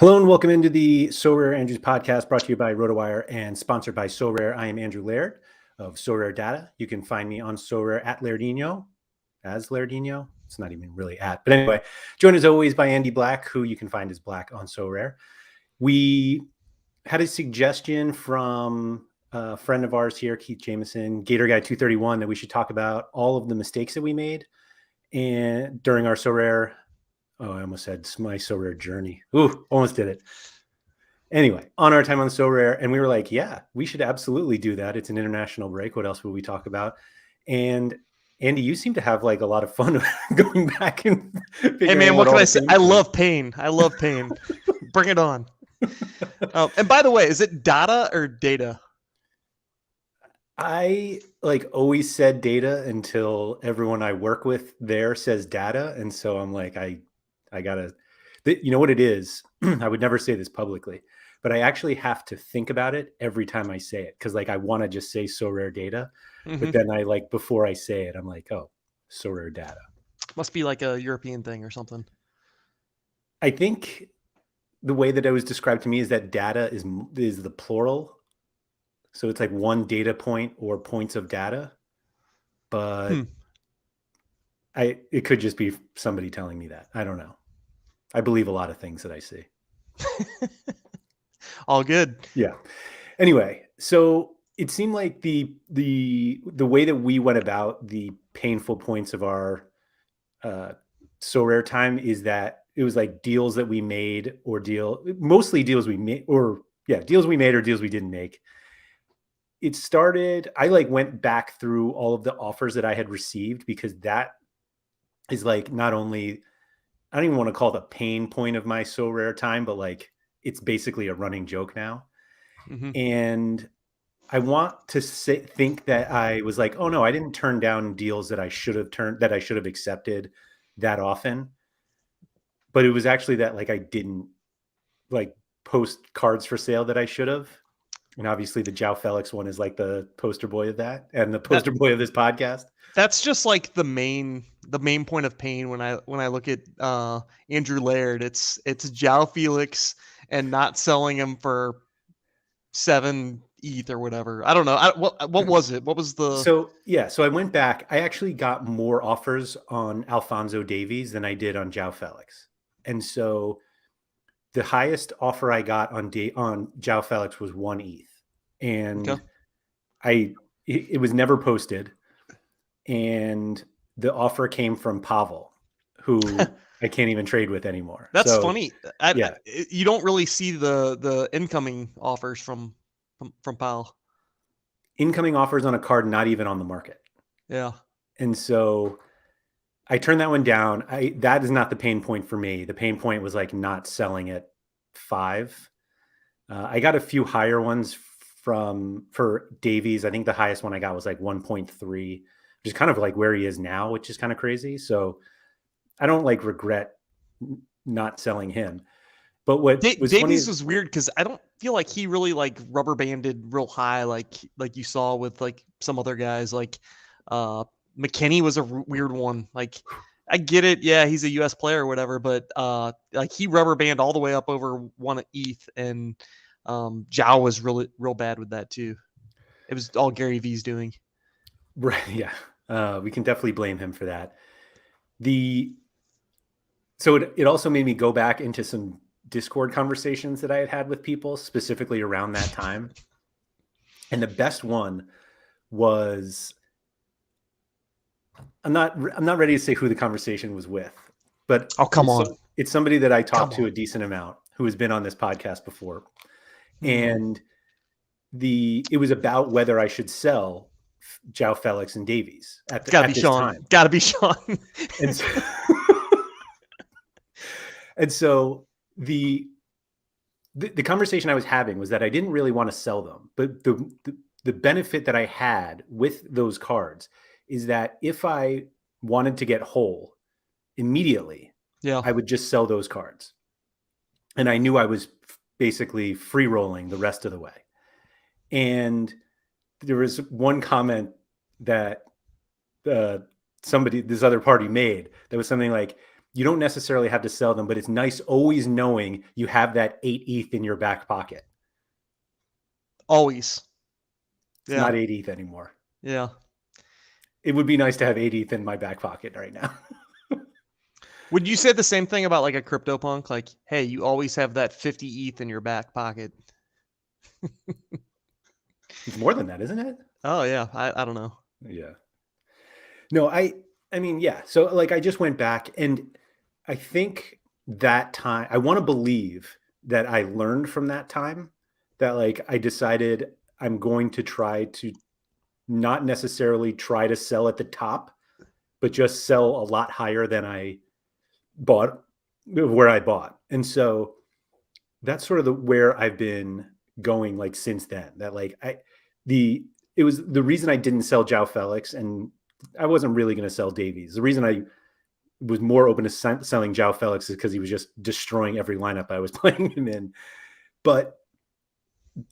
Hello and welcome into the SorareAndrews podcast brought to you by RotoWire and sponsored by Sorare. I am Andrew Laird of Sorare Data. You can find me on Sorare at Lairdinho, as Lairdinho. It's not even really at, but anyway, joined as always by Andy Black, who you can find as Black on Sorare. We had a suggestion from a friend of ours here, Keith Jameson, Gator Guy 231, that we should talk about all of the mistakes that we made and during our Sorare. Oh, I almost said my Sorare journey. Ooh, almost did it. Anyway, on our time on Sorare, and we were like, yeah, we should absolutely do that. It's an international break. What else will we talk about? And Andy, you seem to have like a lot of fun going back and figuring Hey man, out what can all I the say? pain I points. love pain. I love pain. Bring it on. And by the way, is it data or data? I like always said data until everyone I work with there says data. And so I'm like, I gotta, you know what it is? I would never say this publicly, but I actually have to think about it every time I say it. Cause like, I want to just say Sorare data, but then I like, before I say it, I'm like, oh, Sorare data. Must be like a European thing or something. I think the way that it was described to me is that data is the plural. So it's like one data point or points of data, but it could just be somebody telling me that. I don't know. I believe a lot of things that I see. All good. Yeah. Anyway, so it seemed like the way that we went about the painful points of our Sorare time is that it was like deals that we made or mostly deals we made deals we made or deals we didn't make. It started, I like went back through all of the offers that I had received because that is like not only, I don't even want to call it a pain point of my Sorare time, but like it's basically a running joke now. And I want to think that I was like, oh no, I didn't turn down deals that I should have accepted that often. But it was actually that like I didn't like post cards for sale that I should have. And obviously the Joao Felix one is like the poster boy of that and the poster boy of this podcast. That's just like the main point of pain when I look at Andrew Laird. It's Joao Felix and not selling him for 7 ETH or whatever. I don't know. What was it? What was the So I went back. I actually got more offers on Alphonso Davies than I did on Joao Felix. And so the highest offer I got on Joao Felix was 1 ETH. And it was never posted. And the offer came from Pavel, who I can't even trade with anymore. That's so funny. You don't really see the incoming offers from Powell. Incoming offers on a card not even on the market. Yeah. And so I turned that one down. That is not the pain point for me. The pain point was like not selling at 5. I got a few higher ones for Davies. I think the highest one I got was like 1.3, which is kind of like where he is now, which is kind of crazy. So I don't like regret not selling him. But what was Davies was weird because I don't feel like he really like rubber banded real high like you saw with like some other guys. Like McKinney was a weird one. Like I get it, yeah, he's a US player or whatever, but like he rubber band all the way up over 1 ETH, and Joao was real bad with that too. It was all Gary V's doing. Right, yeah. We can definitely blame him for that. So it also made me go back into some Discord conversations that I had with people specifically around that time. And the best one was, I'm not ready to say who the conversation was with, but it's somebody that I talked to a decent amount who has been on this podcast before. And it was about whether I should sell Joao Felix and Davies at this time. Gotta be Sean. And so, and so the conversation I was having was that I didn't really want to sell them, but the benefit that I had with those cards is that if I wanted to get whole immediately, I would just sell those cards. And I knew I was basically free rolling the rest of the way. And there was one comment that this other party made that was something like, you don't necessarily have to sell them, but it's nice always knowing you have that 8 ETH in your back pocket. Always. It's Yeah. not 8 ETH anymore. Yeah. It would be nice to have 8 ETH in my back pocket right now. Would you say the same thing about like a CryptoPunk? Like, hey, you always have that 50 ETH in your back pocket. It's more than that, isn't it? Oh yeah, I don't know. Yeah. No, I mean, yeah. So like I just went back and I think that time I want to believe that I learned from that time, that like I decided I'm going to try to not necessarily try to sell at the top, but just sell a lot higher than I bought, where I bought. And so that's sort of where I've been going like since then. That like it was the reason I didn't sell Joao Felix, and I wasn't really going to sell Davies. The reason I was more open to selling Joao Felix is because he was just destroying every lineup I was playing him in. But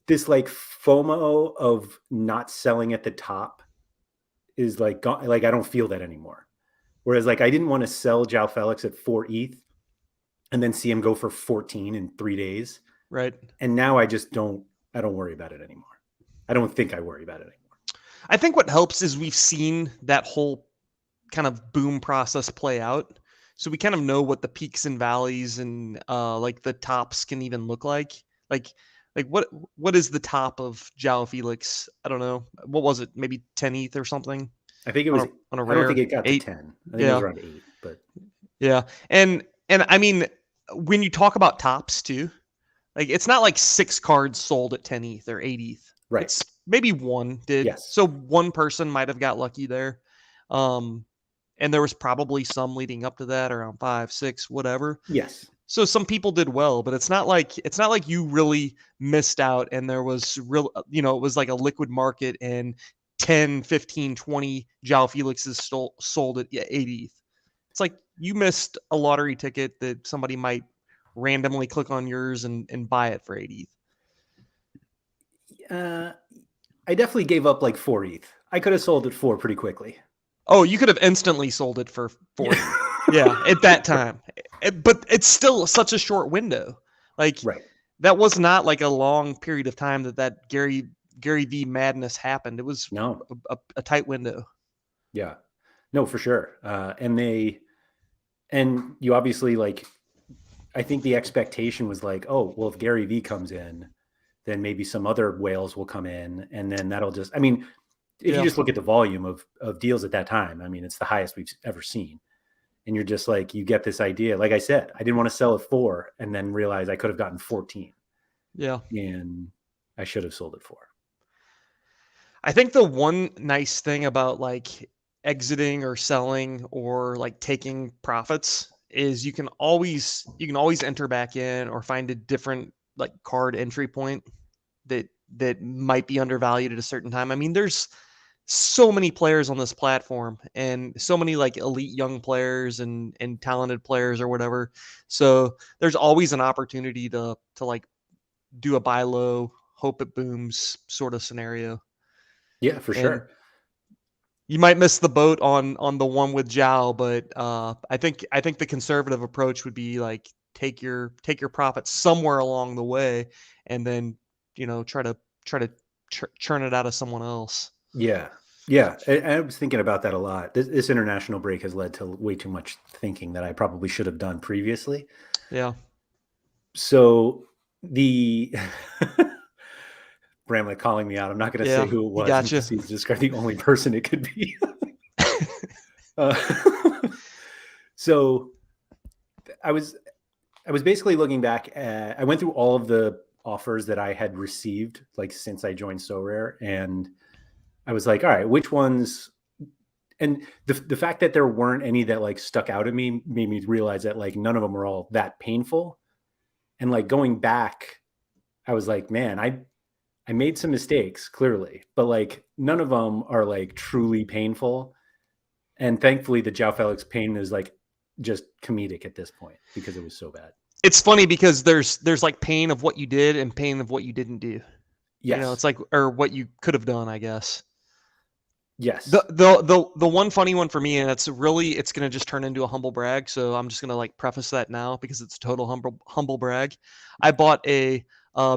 this like FOMO of not selling at the top is like gone. Like I don't feel that anymore. Whereas like I didn't want to sell Joao Felix at 4 ETH and then see him go for 14 in 3 days. Right. And now I don't worry about it anymore. I don't think I worry about it anymore. I think what helps is we've seen that whole kind of boom process play out. So we kind of know what the peaks and valleys and like the tops can even look like. Like what is the top of Joao Felix? I don't know. What was it? Maybe 10 ETH or something? I think it was on a I don't think it got 8. to 10. I think it was around 8, but yeah. And I mean, when you talk about tops too, like it's not like 6 cards sold at 10 ETH or 8 ETH. right. It's maybe one did. Yes. So one person might have got lucky there. And there was probably some leading up to that around 5, 6, whatever. Yes. So some people did well, but it's not like you really missed out and there was real, it was like a liquid market and 10, 15, 20 Joao Felixes sold at 8 ETH. It's like you missed a lottery ticket that somebody might randomly click on yours and buy it for 8 ETH. I definitely gave up like 4 ETH. I could have sold it 4 pretty quickly. Oh, you could have instantly sold it for 4. Yeah, at that time. But it's still such a short window. Like right. That was not like a long period of time that Gary V madness happened. It was a tight window. Yeah. No, for sure. And you obviously like, I think the expectation was like, oh, well, if Gary V comes in, then maybe some other whales will come in. And then that'll just, I mean, if you just look at the volume of deals at that time, I mean, it's the highest we've ever seen. And you're just like, you get this idea. Like I said, I didn't want to sell at 4 and then realize I could have gotten 14. Yeah. And I should have sold it 4. I think the one nice thing about like exiting or selling or like taking profits is you can always enter back in or find a different like card entry point that might be undervalued at a certain time. I mean, there's so many players on this platform and so many like elite young players and talented players or whatever. So there's always an opportunity to like do a buy low, hope it booms sort of scenario. Yeah, for sure. You might miss the boat on the one with Joao, but I think the conservative approach would be like take your profits somewhere along the way, and then try to churn it out of someone else. Yeah. Yeah. I was thinking about that a lot. This international break has led to way too much thinking that I probably should have done previously. Yeah. So the Bramlett calling me out. I'm not going to say who it was. Gotcha. He's just the only person it could be. So I was basically looking back I went through all of the offers that I had received like since I joined Sorare, and I was like, all right, which ones? And the fact that there weren't any that like stuck out at me made me realize that like none of them were all that painful. And like going back, I was like, man, I made some mistakes clearly, but like none of them are like truly painful. And thankfully the Joao Felix pain is like just comedic at this point because it was so bad. It's funny because there's like pain of what you did and pain of what you didn't do. Yes. It's like, or what you could have done, I guess. Yes. The one funny one for me, and it's gonna just turn into a humble brag. So I'm just gonna like preface that now because it's a total humble brag. I bought a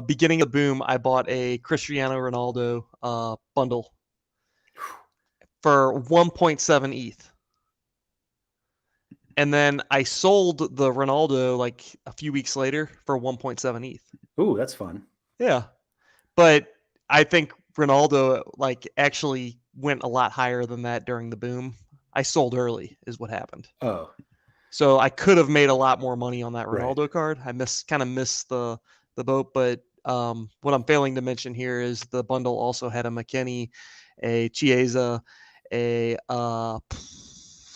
beginning of the boom. I bought a Cristiano Ronaldo bundle for 1.7 ETH. And then I sold the Ronaldo like a few weeks later for 1.7 ETH. Ooh, that's fun. Yeah. But I think Ronaldo like actually went a lot higher than that during the boom. I sold early is what happened. Oh, So I could have made a lot more money on that right. Ronaldo card. I kind of missed the boat, but what I'm failing to mention here is the bundle also had a McKinney, a Chiesa, a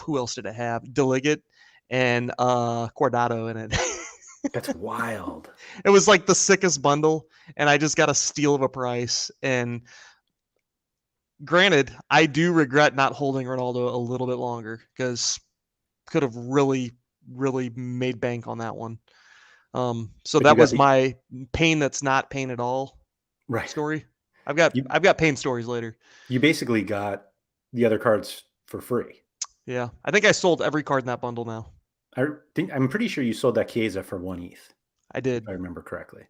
who else did it have? Delegate and Cordado in it. That's wild. It was like the sickest bundle, and I just got a steal of a price. And granted, I do regret not holding Ronaldo a little bit longer because could have really, really made bank on that one. So But you that got was the my pain that's not pain at all right. story. You I've got pain stories later. you basically got the other cards for free. Yeah, I think I sold every card in that bundle now. I'm pretty sure you sold that Chiesa for 1 ETH, I if did. I remember correctly.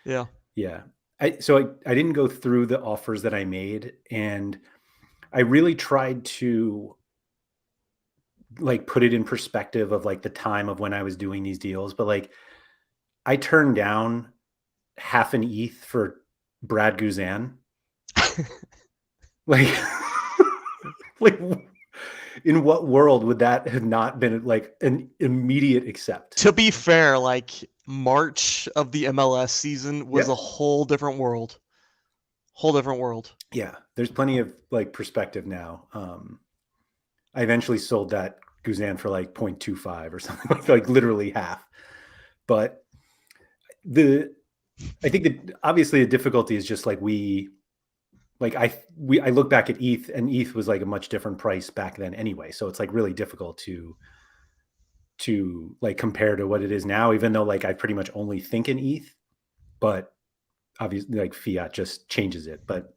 Yeah. Yeah. I didn't go through the offers that I made, and I really tried to like put it in perspective of like the time of when I was doing these deals, but like I turned down half an ETH for Brad Guzan. Like like in what world would that have not been like an immediate accept? To be fair, like March of the MLS season was Yeah. a whole different world. Whole different world. Yeah. There's plenty of like perspective now. I eventually sold that Guzan for like 0.25 or something, like literally half. But I think that obviously the difficulty is just like I look back at ETH, and ETH was like a much different price back then anyway. So it's like really difficult to like compare to what it is now, even though like I pretty much only think in ETH, but obviously like fiat just changes it. But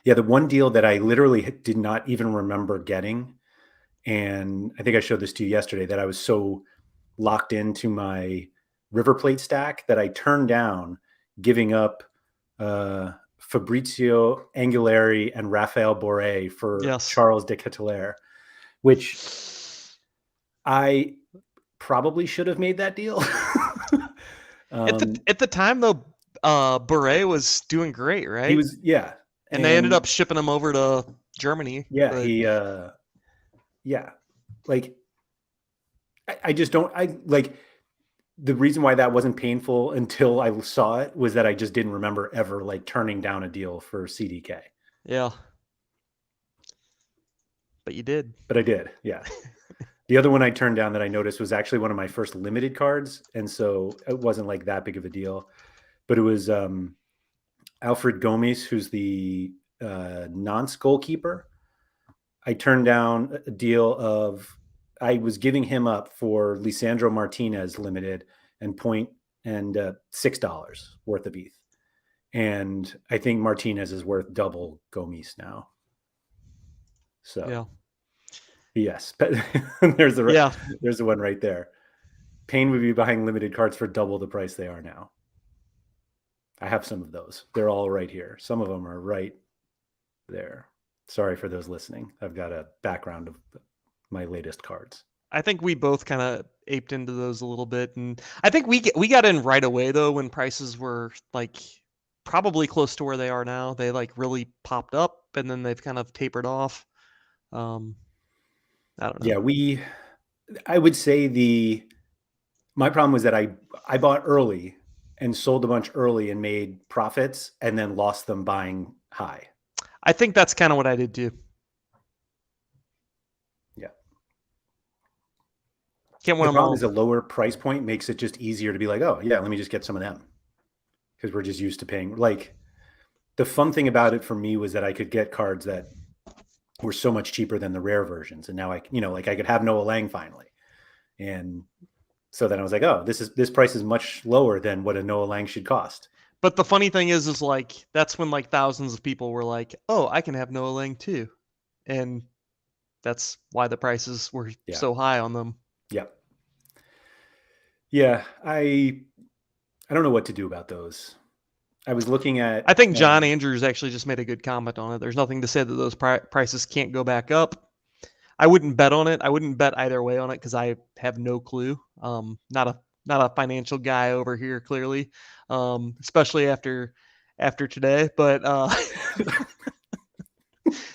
yeah, the one deal that I literally did not even remember getting, and I think I showed this to you yesterday, that I was so locked into my River Plate stack that I turned down giving up Fabrizio Angolari and Raphael Borré for Yes. Charles de Ketelaere, which I probably should have made that deal. At the time though, Beret was doing great, right? He was, yeah. And they ended up shipping him over to Germany. Yeah, but... yeah. Like I just don't like the reason why that wasn't painful until I saw it was that I just didn't remember ever like turning down a deal for CDK. Yeah. But you did. But I did, yeah. The other one I turned down that I noticed was actually one of my first limited cards, and so it wasn't like that big of a deal. But it was Alfred Gomes, who's the Nantes goalkeeper. I turned down a deal of, I was giving him up for Lisandro Martinez limited and $6 worth of ETH. And I think Martinez is worth double Gomes now. So yeah. Yes, but there's the one right there. Pain would be buying limited cards for double the price they are now. I have some of those. They're all right here. Some of them are right there. Sorry for those listening. I've got a background of my latest cards. I think we both kind of aped into those a little bit, and I think we got in right away though when prices were like probably close to where they are now. They like really popped up, and then they've kind of tapered off. I don't know. Yeah, I would say my problem was that I bought early and sold a bunch early and made profits and then lost them buying high. I think that's kind of what I did too. Yeah. Can't win the them problem all. is a lower price point makes it just easier to be like, oh yeah, let me just get some of them. Because we're just used to paying. Like the fun thing about it for me was that I could get cards that were so much cheaper than the rare versions. And now I could have Noah Lang finally. And so then I was like, oh, this price is much lower than what a Noah Lang should cost. But the funny thing is like that's when like thousands of people were like, oh, I can have Noah Lang too. and that's why the prices were Yeah. so high on them. Yeah. Yeah. I don't know what to do about those. I was looking at. I think John Andrews actually just made a good comment on it. There's nothing to say that those prices can't go back up. I wouldn't bet on it. I wouldn't bet either way on it because I have no clue. Not a financial guy over here, clearly, especially after today. But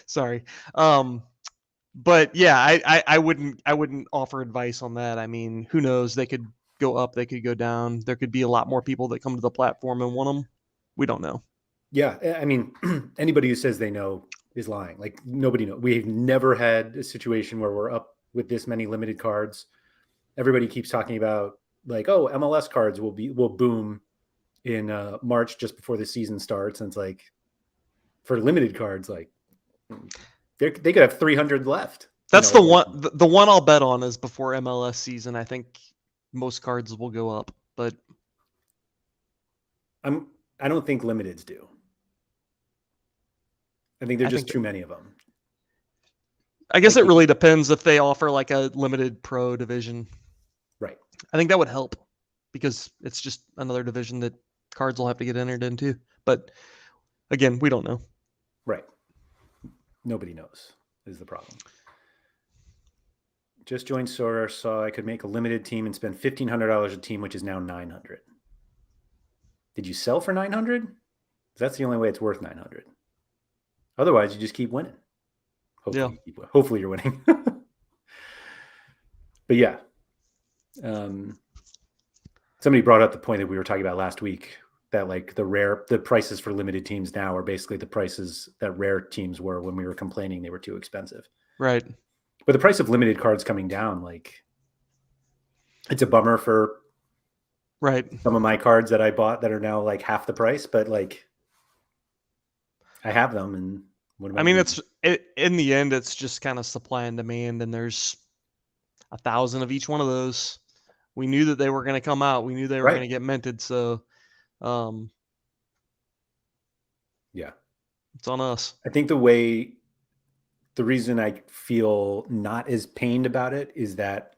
sorry. But yeah, I wouldn't offer advice on that. I mean, who knows? They could go up, they could go down. There could be a lot more people that come to the platform and want them. We don't know. Yeah, I mean, anybody who says they know is lying. Like nobody knows. We've never had a situation where we're up with this many limited cards. Everybody keeps talking about like, oh, MLS cards will boom in March just before the season starts, and it's like for limited cards, like they could have 300 left. That's the one. The one I'll bet on is before MLS season. I think most cards will go up, but I don't think limiteds do. I think there's just too many of them. I guess it really depends if they offer like a limited pro division. Right. I think that would help because it's just another division that cards will have to get entered into. But again, we don't know. Right. Nobody knows is the problem. Just joined Sorare, saw I could make a limited team and spend $1,500 a team, which is now $900. Did you sell for $900? That's the only way it's worth $900. Otherwise, you just keep winning. Hopefully you're winning. But yeah. Somebody brought up the point that we were talking about last week, that like the prices for limited teams now are basically the prices that rare teams were when we were complaining they were too expensive. Right. But the price of limited cards coming down, like it's a bummer for some of my cards that I bought that are now like half the price, but like I have them. And what I mean, in the end, it's just kind of supply and demand, and there's 1,000 of each one of those. We knew that they were going to come out. We knew they were going to get minted. So, yeah, it's on us. I think the reason I feel not as pained about it is that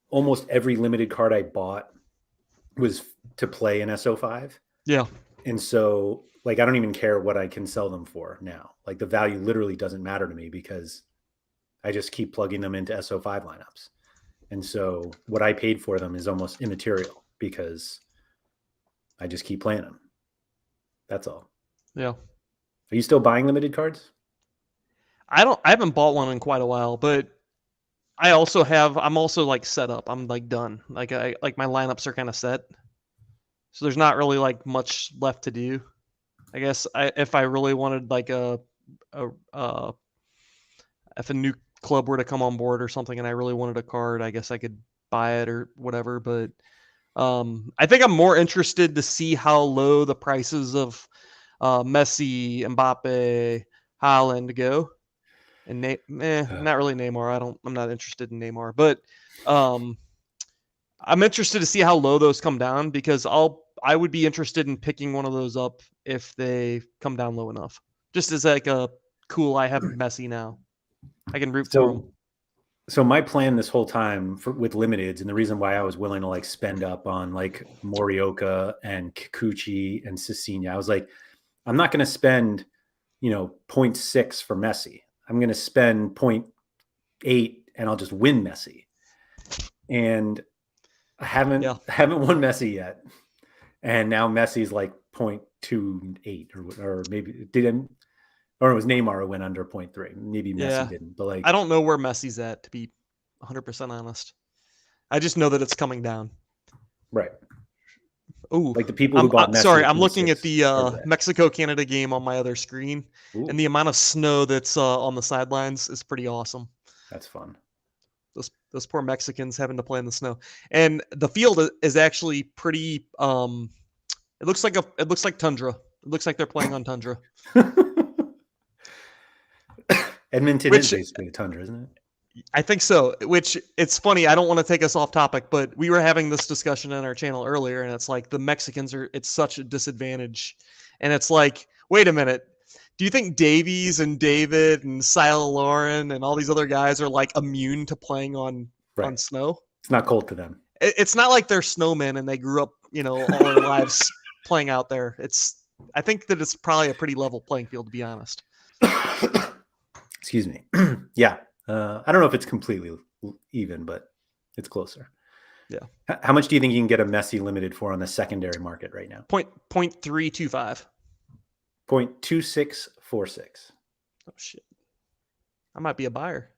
almost every limited card I bought was to play in SO5. Yeah. And so like, I don't even care what I can sell them for now. Like the value literally doesn't matter to me because I just keep plugging them into SO5 lineups. And so what I paid for them is almost immaterial because I just keep playing them. That's all. Yeah. Are you still buying limited cards? I haven't bought one in quite a while, but I'm also like set up. I'm like done. Like my lineups are kind of set. So there's not really like much left to do. I guess if I really wanted like if a new club were to come on board or something and I really wanted a card, I guess I could buy it or whatever. But I think I'm more interested to see how low the prices of Messi, Mbappe, Haaland go. And not really Neymar. I'm not interested in Neymar, but I'm interested to see how low those come down because I would be interested in picking one of those up if they come down low enough. Just as like a cool, I have Messi now. I can root for him. So my plan this whole time with limiteds, and the reason why I was willing to like spend up on like Morioka and Kikuchi and Cicinha, I was like, I'm not going to spend, 0.6 for Messi. I'm going to spend 0.8 and I'll just win Messi. And I haven't won Messi yet. And now Messi's like 0.28 or maybe didn't, or it was Neymar who went under 0.3. Maybe Messi didn't, but like, I don't know where Messi's at, to be 100% honest. I just know that it's coming down. Right. Ooh, like the people who bought Messi. Sorry, I'm looking at the Mexico-Canada game on my other screen, and the amount of snow that's on the sidelines is pretty awesome. That's fun. Those poor Mexicans having to play in the snow, and the field is actually pretty. It looks like tundra. It looks like they're playing on tundra. Edmonton is basically a tundra, isn't it? I think so, which it's funny. I don't want to take us off topic, but we were having this discussion on our channel earlier, and it's like the Mexicans it's such a disadvantage. And it's like, wait a minute, Do you think Davies and David and Sile Lauren and all these other guys are like immune to playing on Right. snow? It's not cold to them. It's not like they're snowmen and they grew up, all their lives playing out there. I think that it's probably a pretty level playing field, to be honest. Excuse me. Yeah. I don't know if it's completely even, but it's closer. Yeah. How much do you think you can get a Messi limited for on the secondary market right now? 0.325. 0.2646. Oh shit! I might be a buyer.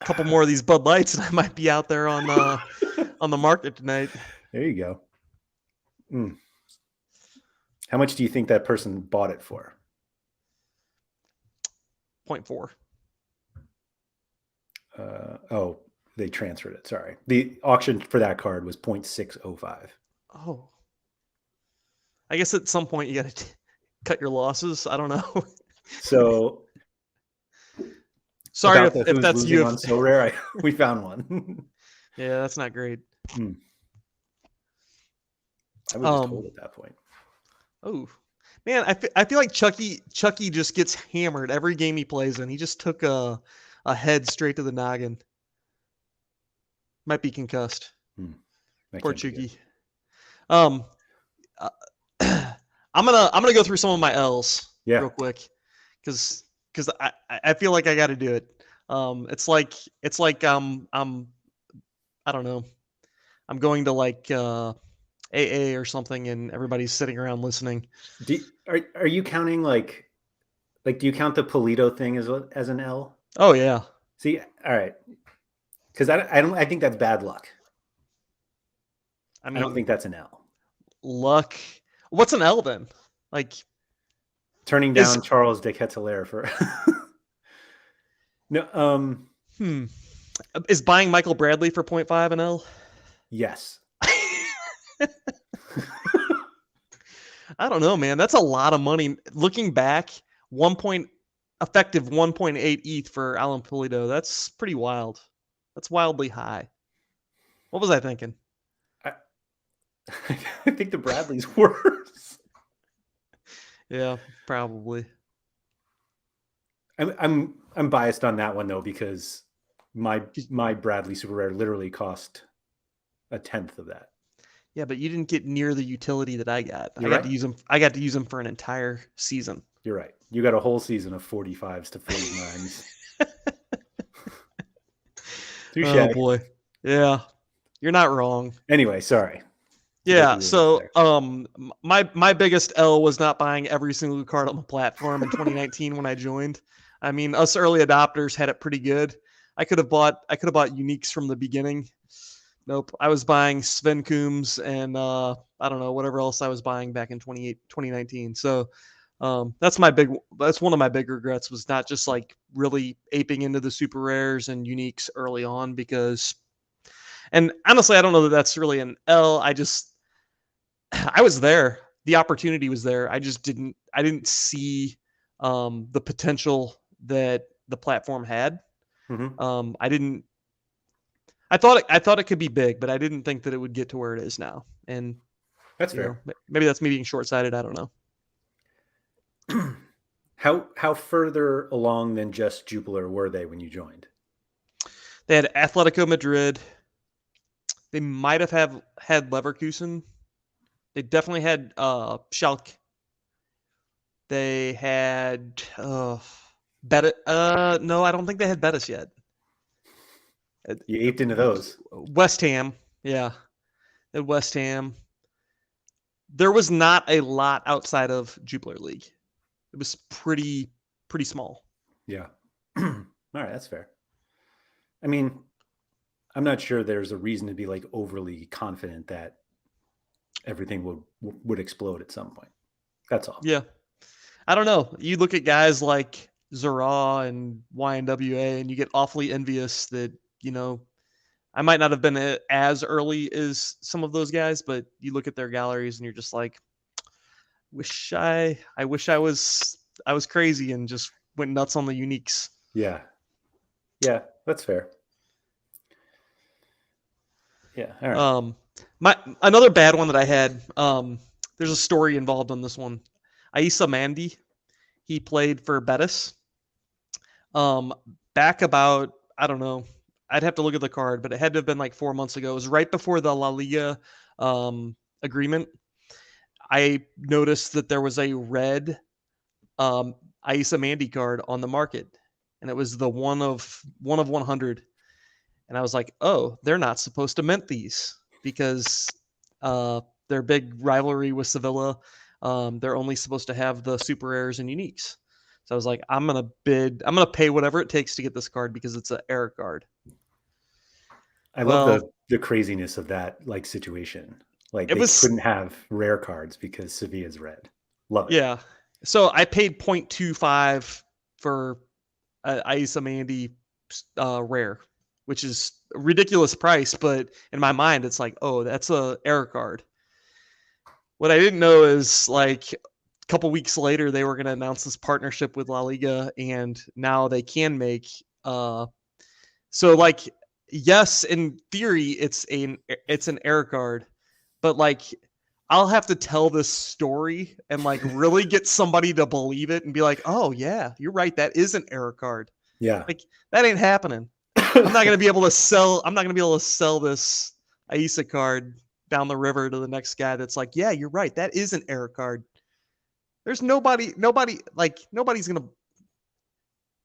A couple more of these Bud Lights, and I might be out there on the market tonight. There you go. Mm. How much do you think that person bought it for? 0.4. Oh, they transferred it. Sorry. The auction for that card was 0.605. Oh. I guess at some point you got to cut your losses. I don't know. So, sorry if that's you. On Sorare, we found one. Yeah, that's not great. I was just told at that point. Oh, man, I feel like Chucky just gets hammered every game he plays in. He just took a head straight to the noggin. Might be concussed. Poor Chucky. I'm gonna go through some of my L's real quick because I feel like I got to do it. It's like I don't know. I'm going to like AA or something, and everybody's sitting around listening. Are you counting like do you count the Polito thing as an L? Oh yeah. See, all right, because I think that's bad luck. I don't think that's an L. Luck. What's an L then? Like turning down Charles de Ketelaere for no. Is buying Michael Bradley for 0.5 an L? Yes. I don't know, man. That's a lot of money. Looking back, effective 1.8 ETH for Alan Pulido. That's pretty wild. That's wildly high. What was I thinking? I think the Bradley's worse. Yeah, probably. I'm biased on that one though because my Bradley Super Rare literally cost 1/10 of that. Yeah, but you didn't get near the utility that I got. I got to use them for an entire season. You're right. You got a whole season of 45s to 49s. Oh boy. Yeah. You're not wrong. Anyway, sorry. Yeah, so my biggest L was not buying every single card on the platform in 2019 when I joined. I mean, us early adopters had it pretty good. I could have bought uniques from the beginning. Nope. I was buying Sven Coombs and I don't know, whatever else I was buying back in 2019. So that's one of my big regrets was not just like really aping into the super rares and uniques early on and honestly, I don't know that that's really an L. I was there. The opportunity was there. I didn't see the potential that the platform had. Mm-hmm. I thought it could be big, but I didn't think that it would get to where it is now. And that's fair. Maybe that's me being short-sighted. I don't know. How further along than just Jupiler were they when you joined? They had Atletico Madrid. They might have had Leverkusen. They definitely had Schalke. They had Betis. No, I don't think they had Betis yet. You aped into those. West Ham, yeah. At West Ham. There was not a lot outside of Jupiler League. It was pretty small. Yeah. All right, that's fair. I mean, I'm not sure there's a reason to be like overly confident that everything would explode at some point. That's all. Yeah. I don't know. You look at guys like Sorare and YNWA and you get awfully envious that, I might not have been as early as some of those guys, but you look at their galleries and you're just like, I wish I was crazy and just went nuts on the uniques. Yeah. Yeah, that's fair. Yeah. All right. Another bad one that I had, there's a story involved on this one. Aissa Mandi, He played for Betis. Back about, I don't know, I'd have to look at the card, but it had to have been like 4 months ago. It was right before the La Liga agreement. I noticed that there was a red Aisa Mandy card on the market, and it was the one of 100. And I was like, oh, they're not supposed to mint these because their big rivalry with Sevilla. They're only supposed to have the super rares and uniques. So I was like, I'm going to pay whatever it takes to get this card because it's an error card. I love the craziness of that like situation. Like they couldn't have rare cards because Sevilla's red. Love it. Yeah. So I paid 0.25 for Aisa Mandy rare, which is a ridiculous price, but in my mind, it's like, oh, that's a error card. What I didn't know is like a couple weeks later, they were going to announce this partnership with La Liga, and now they can make. So like, yes, in theory, it's an error card, but like, I'll have to tell this story and like really get somebody to believe it and be like, oh yeah, you're right, that is an error card. Yeah, like that ain't happening. I'm not gonna be able to sell this Aisa card down the river to the next guy that's like, yeah, you're right, that is an error card. There's nobody's gonna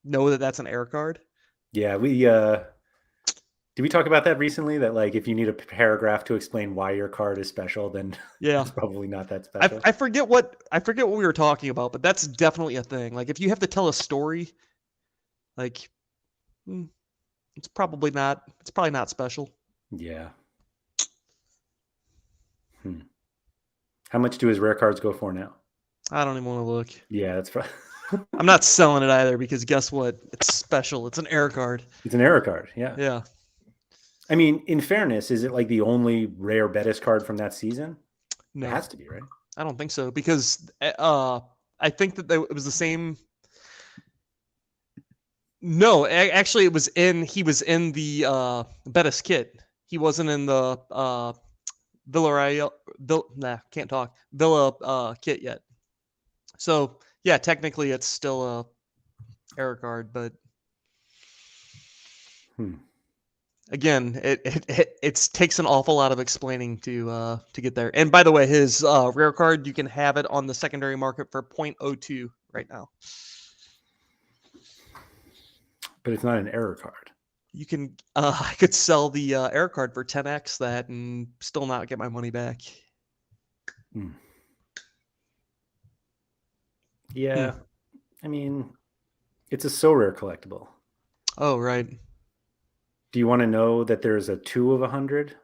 know that that's an error card. Yeah, did we talk about that recently? That like if you need a paragraph to explain why your card is special, then it's probably not that special. I forget what we were talking about, but that's definitely a thing. Like if you have to tell a story, like it's probably not special. Yeah. How much do his rare cards go for now? I don't even want to look. Yeah, that's probably. I'm not selling it either because guess what? It's special. It's an error card. It's an error card. Yeah. Yeah. I mean, in fairness, is it like the only rare Betis card from that season? No. It has to be, right? I don't think so because I think that it was the same. No, actually, he was in the Betis kit. He wasn't in the Villarreal. Can't talk. Villa kit yet. So yeah, technically it's still a error card, but again, it takes an awful lot of explaining to get there. And by the way, his rare card, you can have it on the secondary market for 0.02 right now. But it's not an error card. You can I could sell the error card for 10x that and still not get my money back. Yeah. I mean, it's a Sorare collectible. Oh, right. Do you want to know that there's a 2 of 100?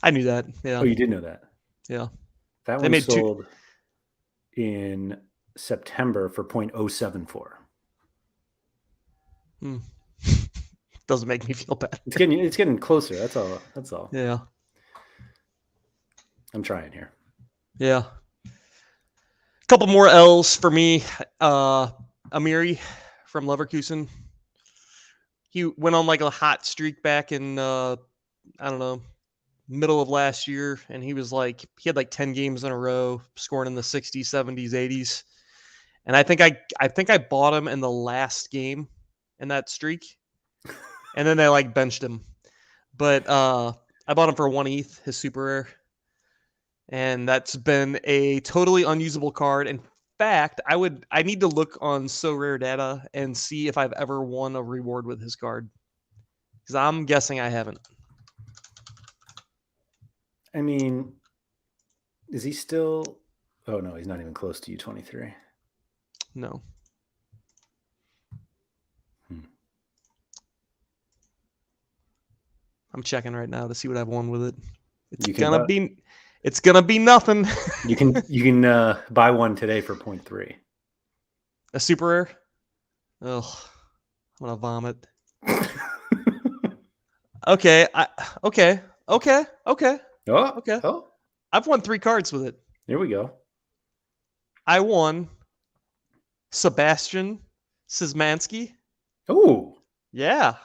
I knew that. Yeah. Oh, you did know that? Yeah. That one sold in September for 0.074. Doesn't make me feel bad. It's getting closer. That's all. Yeah. I'm trying here. Yeah. A couple more L's for me. Amiri from Leverkusen. He went on like a hot streak back in I don't know, middle of last year, and he had like 10 games in a row scoring in the 60s, 70s, 80s. And I think I bought him in the last game in that streak. And then they like benched him. But I bought him for 1 ETH, his super rare. And that's been a totally unusable card. In fact, I need to look on Sorare data and see if I've ever won a reward with his card. Because I'm guessing I haven't. I mean, is he still... Oh, no, he's not even close to U23. No. I'm checking right now to see what I've won with it. It's gonna be nothing. You can buy one today for 0.3. A super rare? Ugh, I'm gonna vomit. Okay. Okay. Oh. I've won 3 cards with it. There we go. I won Sebastian Szymanski. Oh. Yeah.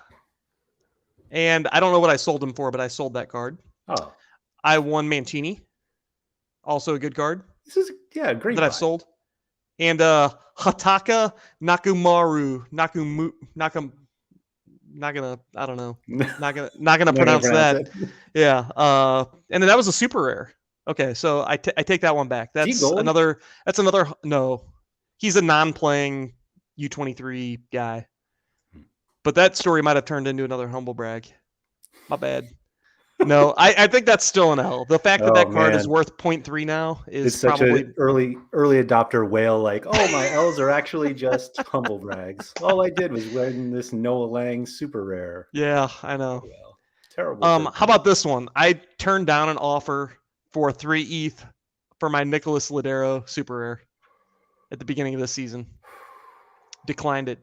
And I don't know what I sold him for, but I sold that card. Oh. I won Mancini. Also a good card. This is great. That I've sold. and Hataka Nakumaru. Not gonna, I don't know. Not gonna Not gonna pronounce pronounce that. it. Yeah. And then that was a super rare. Okay, so I take that one back. Is he That's goalie? another. No. He's a non-playing U23 guy. But that story might have turned into another humble brag. My bad. No, I think that's still an L. The fact that Oh that card is man, worth 0.3 now is it's such a probably, early adopter whale. Like, oh, my L's are actually just humble brags. All I did was win this Noah Lang super rare. yeah, I Oh know. well, terrible. How about this one? I turned down an offer for 3 ETH for my Nicholas Ladero super rare at the beginning of the season. Declined it.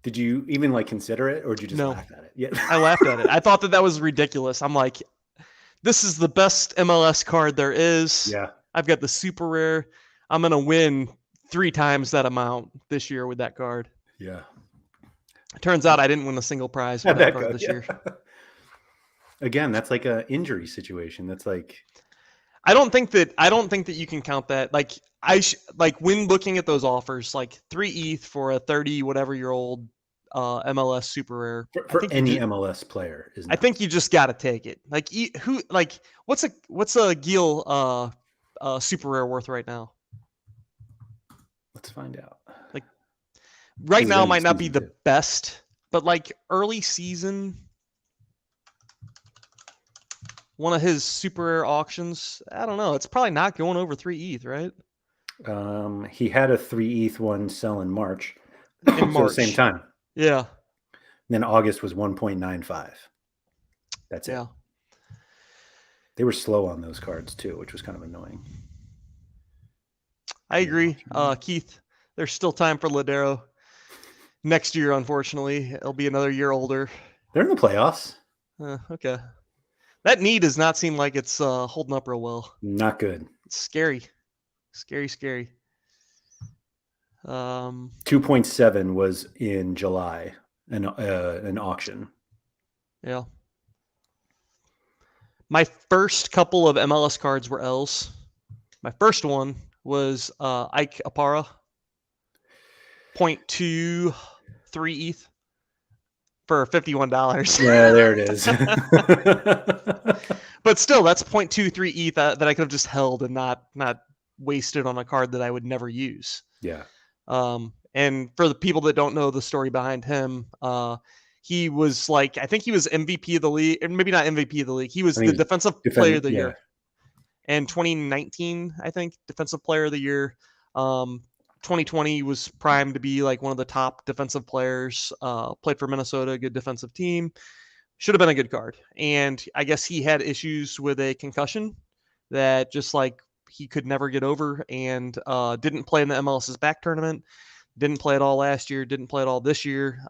Did you even like consider it, or did you just No. laugh at it? Yeah, I laughed at it. I thought that was ridiculous. I'm like, this is the best MLS card there is. yeah, I've got the super rare. I'm going to win 3 times that amount this year with that card. yeah. It turns out I didn't win a single prize How'd with that that card go? this Yeah. year. Again, that's like an injury situation. That's like, I don't think that you can count that. Like like when looking at those offers, like 3 ETH for a 30 whatever year old MLS super rare. for any MLS player, is I nuts. think you just got to take it. Like who like what's a Gil super rare worth right now? Let's find out. Like right This is now end of might not be season the too. best, but like early season, one of his super rare auctions, I don't know. It's probably not going over 3 ETH, right? He had a 3 ETH one sell in March. In So the same March. time. Yeah. And then August was 1.95. That's it. Yeah. They were slow on those cards too, which was kind of annoying. I agree. Keith, there's still time for Ladero. Next year, unfortunately, it'll be another year older. They're in the playoffs. Okay. That knee does not seem like it's holding up real well. Not good. It's scary. Scary. 2.7 was in July, an auction. Yeah. My first couple of MLS cards were L's. My first one was Ike Apara, 0.23 ETH for $51. Yeah, there it is. But still, that's 0.23 ETH that I could have just held and not wasted on a card that I would never use. Yeah. And for the people that don't know the story behind him, he was like, I think he was MVP of the league, and maybe not MVP of the league. He was the defensive player of the year. And 2019, I think, defensive player of the year. 2020 was primed to be like one of the top defensive players. Played for Minnesota, a good defensive team. Should have been a good card. And I guess he had issues with a concussion that just like he could never get over, and didn't play in the MLS's back tournament. Didn't play at all last year. Didn't play at all this year.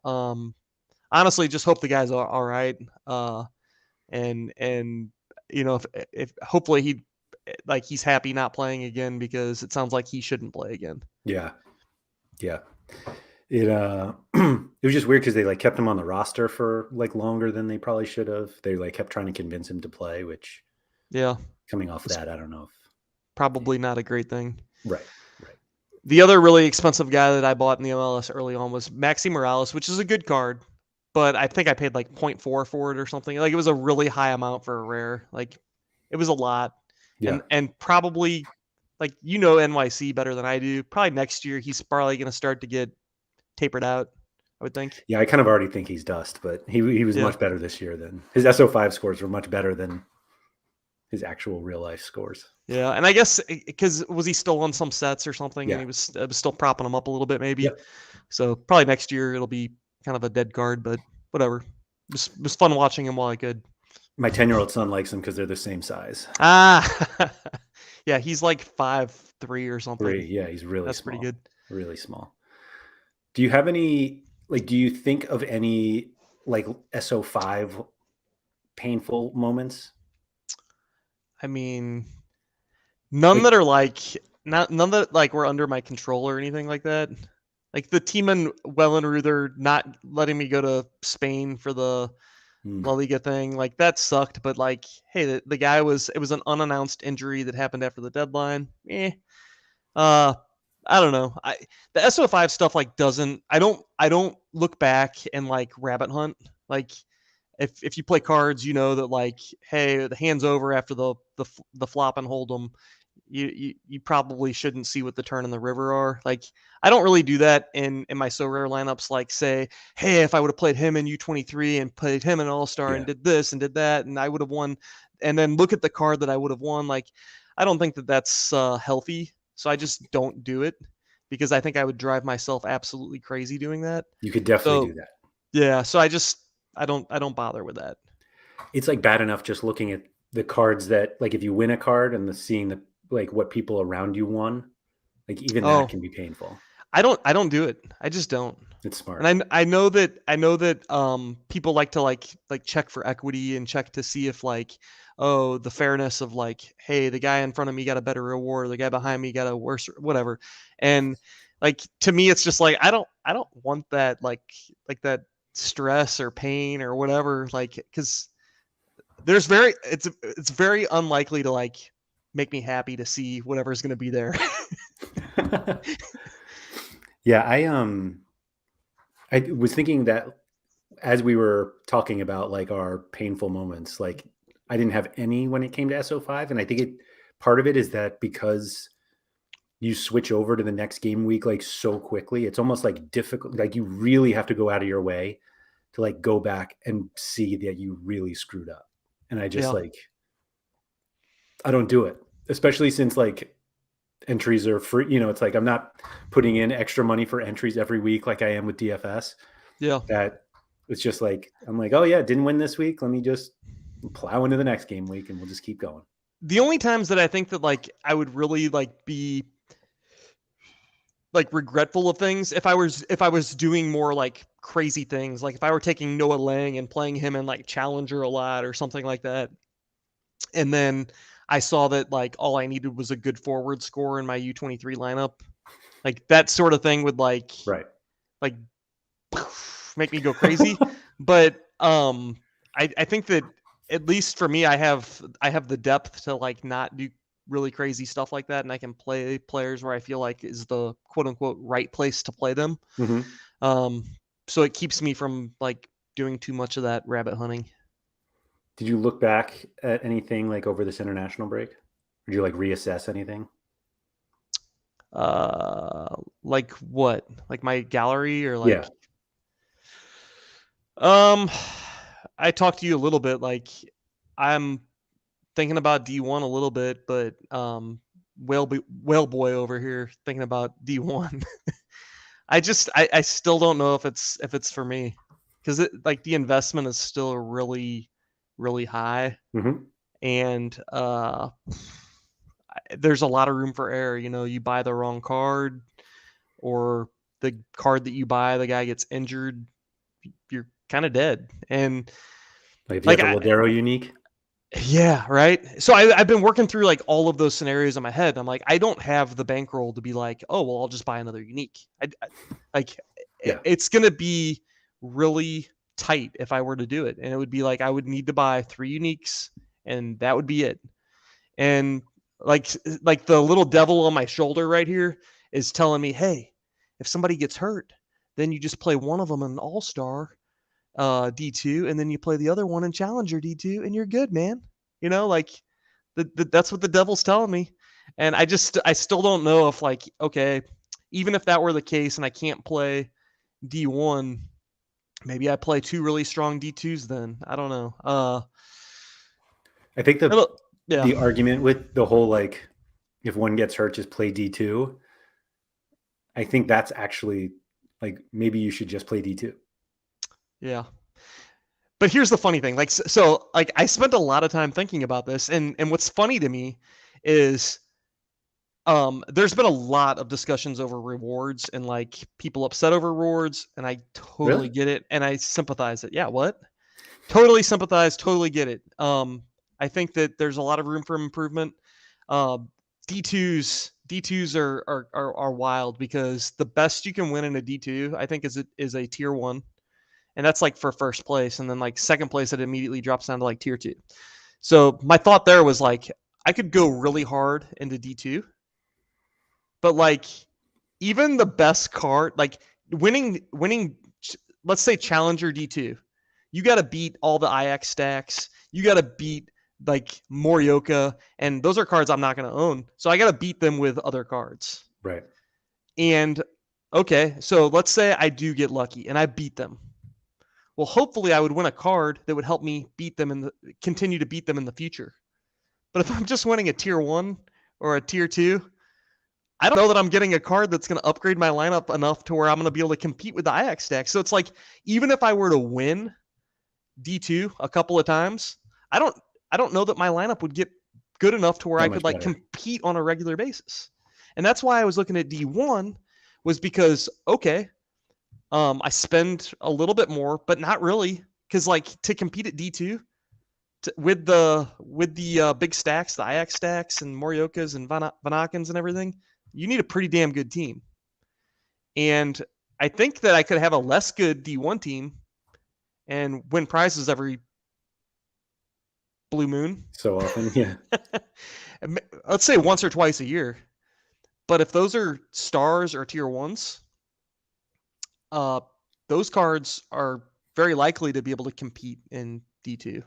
Honestly, just hope the guy's all right. And you know, if hopefully he's happy not playing again, because it sounds like he shouldn't play again. Yeah. It it was just weird because they like kept him on the roster for like longer than they probably should have. They like kept trying to convince him to play, which coming off that, I don't know if probably not a great thing. Right. The other really expensive guy that I bought in the MLS early on was Maxi Morales, which is a good card, but I think I paid like 0.4 for it or something. Like it was a really high amount for a rare. Like it was a lot. Yeah. And probably, like, you know, NYC better than I do. Probably next year he's probably going to start to get tapered out, I would think. Yeah, I kind of already think he's dust, but he was much better this year than his SO5 scores were much better than his actual real life scores. Yeah, and I guess because was he still on some sets or something, and it was still propping him up a little bit, maybe. Yep. So probably next year it'll be kind of a dead card, but whatever. It was fun watching him while I could. My 10-year-old son likes him because they're the same size. Yeah, he's like 5'3" or something. 3, yeah, he's really That's small. pretty good. Really small. Do you have any do you think of any like SO5 painful moments? I mean, none that are like none that like were under my control or anything like that. Like the Tiemann Wellenruther not letting me go to Spain for the La Liga thing, like that sucked. But like, hey, the guy it was an unannounced injury that happened after the deadline. Uh, I don't know. The SO5 stuff like doesn't. I don't look back and like rabbit hunt. Like if you play cards, you know that like, hey, the hand's over after the flop and hold 'em. You probably shouldn't see what the turn and the river are. Like I don't really do that in my Sorare lineups. Like say, hey, if I would have played him in U23 and played him in All Star and Yeah. did this and did that, and I would have won, and then look at the card that I would have won. Like I don't think that that's healthy. So I just don't do it because I think I would drive myself absolutely crazy doing that. You could definitely do So that. yeah, so I don't bother with that. It's like bad enough just looking at the cards that like if you win a card and seeing the like what people around you won, like even that Oh, can be painful. I don't do it. I just don't. It's smart. And I know that people like to like check for equity and check to see if like, oh, the fairness of like, hey, the guy in front of me got a better reward, the guy behind me got a worse, whatever. And like to me it's just like I don't want that like that stress or pain or whatever, like cuz it's very unlikely to like make me happy to see whatever's going to be there. Yeah, I was thinking that as we were talking about like our painful moments, like I didn't have any when it came to SO5, and I think it part of it is that because you switch over to the next game week like so quickly, it's almost like difficult. Like you really have to go out of your way to like go back and see that you really screwed up. And I just Yeah. like I don't do it, especially since like entries are free. You know, it's like I'm not putting in extra money for entries every week like I am with DFS. Yeah. That it's just like I'm like, oh yeah, didn't win this week. Let me just plow into the next game week and we'll just keep going. The only times that I think that like I would really like be like regretful of things if I was doing more like crazy things, like if I were taking Noah Lang and playing him in like Challenger a lot or something like that, and then I saw that like all I needed was a good forward score in my U23 lineup, like that sort of thing would Right. like make me go crazy. But I think that at least for me, I have the depth to like not do really crazy stuff like that, and I can play players where I feel like is the quote unquote right place to play them. Mm-hmm. Um, so it keeps me from like doing too much of that rabbit hunting. Did you look back at anything like over this international break? Did you like reassess anything? Like what? Like my gallery or Yeah. like um I talked to you a little bit. Like I'm thinking about D1 a little bit, but whale boy over here thinking about D1. I still don't know if it's for me because it like the investment is still really high, Mm-hmm. and there's a lot of room for error. You know, you buy the wrong card, or the card that you buy, the guy gets injured, you're kind of dead. And Like if you like had the Ladero unique. yeah, right. So I've been working through like all of those scenarios in my head. I'm like, I don't have the bankroll to be like, oh well, I'll just buy another unique. Like Yeah. it's gonna be really tight if I were to do it, and it would be like I would need to buy 3 uniques, and that would be it. And like the little devil on my shoulder right here is telling me, hey, if somebody gets hurt, then you just play one of them in All Star D2, and then you play the other one in Challenger D2, and you're good, man. You know, like that's what the devil's telling me. And I still don't know if like, okay, even if that were the case and I can't play D1, maybe I play 2 really strong D2s then. I don't know. I think the Yeah. the argument with the whole like if one gets hurt, just play D2. I think that's actually like maybe you should just play D2. Yeah. But here's the funny thing. Like so like I spent a lot of time thinking about this, and what's funny to me is there's been a lot of discussions over rewards and like people upset over rewards, and I totally Really? get it and I sympathize it. Yeah, what? Totally sympathize, totally get it. I think that there's a lot of room for improvement. Um D2s are wild because the best you can win in a D2 I think is a tier 1, and that's like for first place, and then like second place it immediately drops down to like tier 2. So my thought there was like I could go really hard into D2, but like even the best card, like winning, let's say Challenger D2, you got to beat all the IX stacks. You got to beat like Morioka, and those are cards I'm not going to own. So I got to beat them with other cards. Right. And okay, so let's say I do get lucky and I beat them. Well, hopefully I would win a card that would help me beat them and continue to beat them in the future. But if I'm just winning a tier 1 or a tier 2, I don't know that I'm getting a card that's going to upgrade my lineup enough to where I'm going to be able to compete with the IX stack. So it's like, even if I were to win D2 a couple of times, I don't know that my lineup would get good enough to where I could like compete on a regular basis. And that's why I was looking at D1, was because, okay, I spend a little bit more, but not really, because like to compete at D2 with the big stacks, the IX stacks and Moriokas and Vanakins and everything, you need a pretty damn good team. And I think that I could have a less good D1 team and win prizes every blue moon. So often, yeah. Let's say once or twice a year. But if those are stars or tier 1s, those cards are very likely to be able to compete in D2.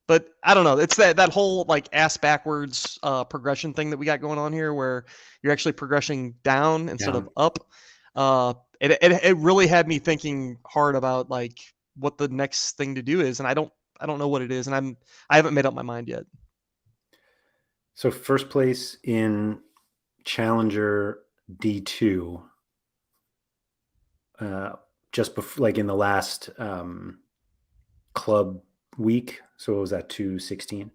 But I don't know. It's that whole like ass backwards progression thing that we got going on here, where you're actually progressing down instead of up. It really had me thinking hard about like what the next thing to do is, and I don't know what it is, and I haven't made up my mind yet. So first place in Challenger D2, just before, like in the last club week, so what was that, 216,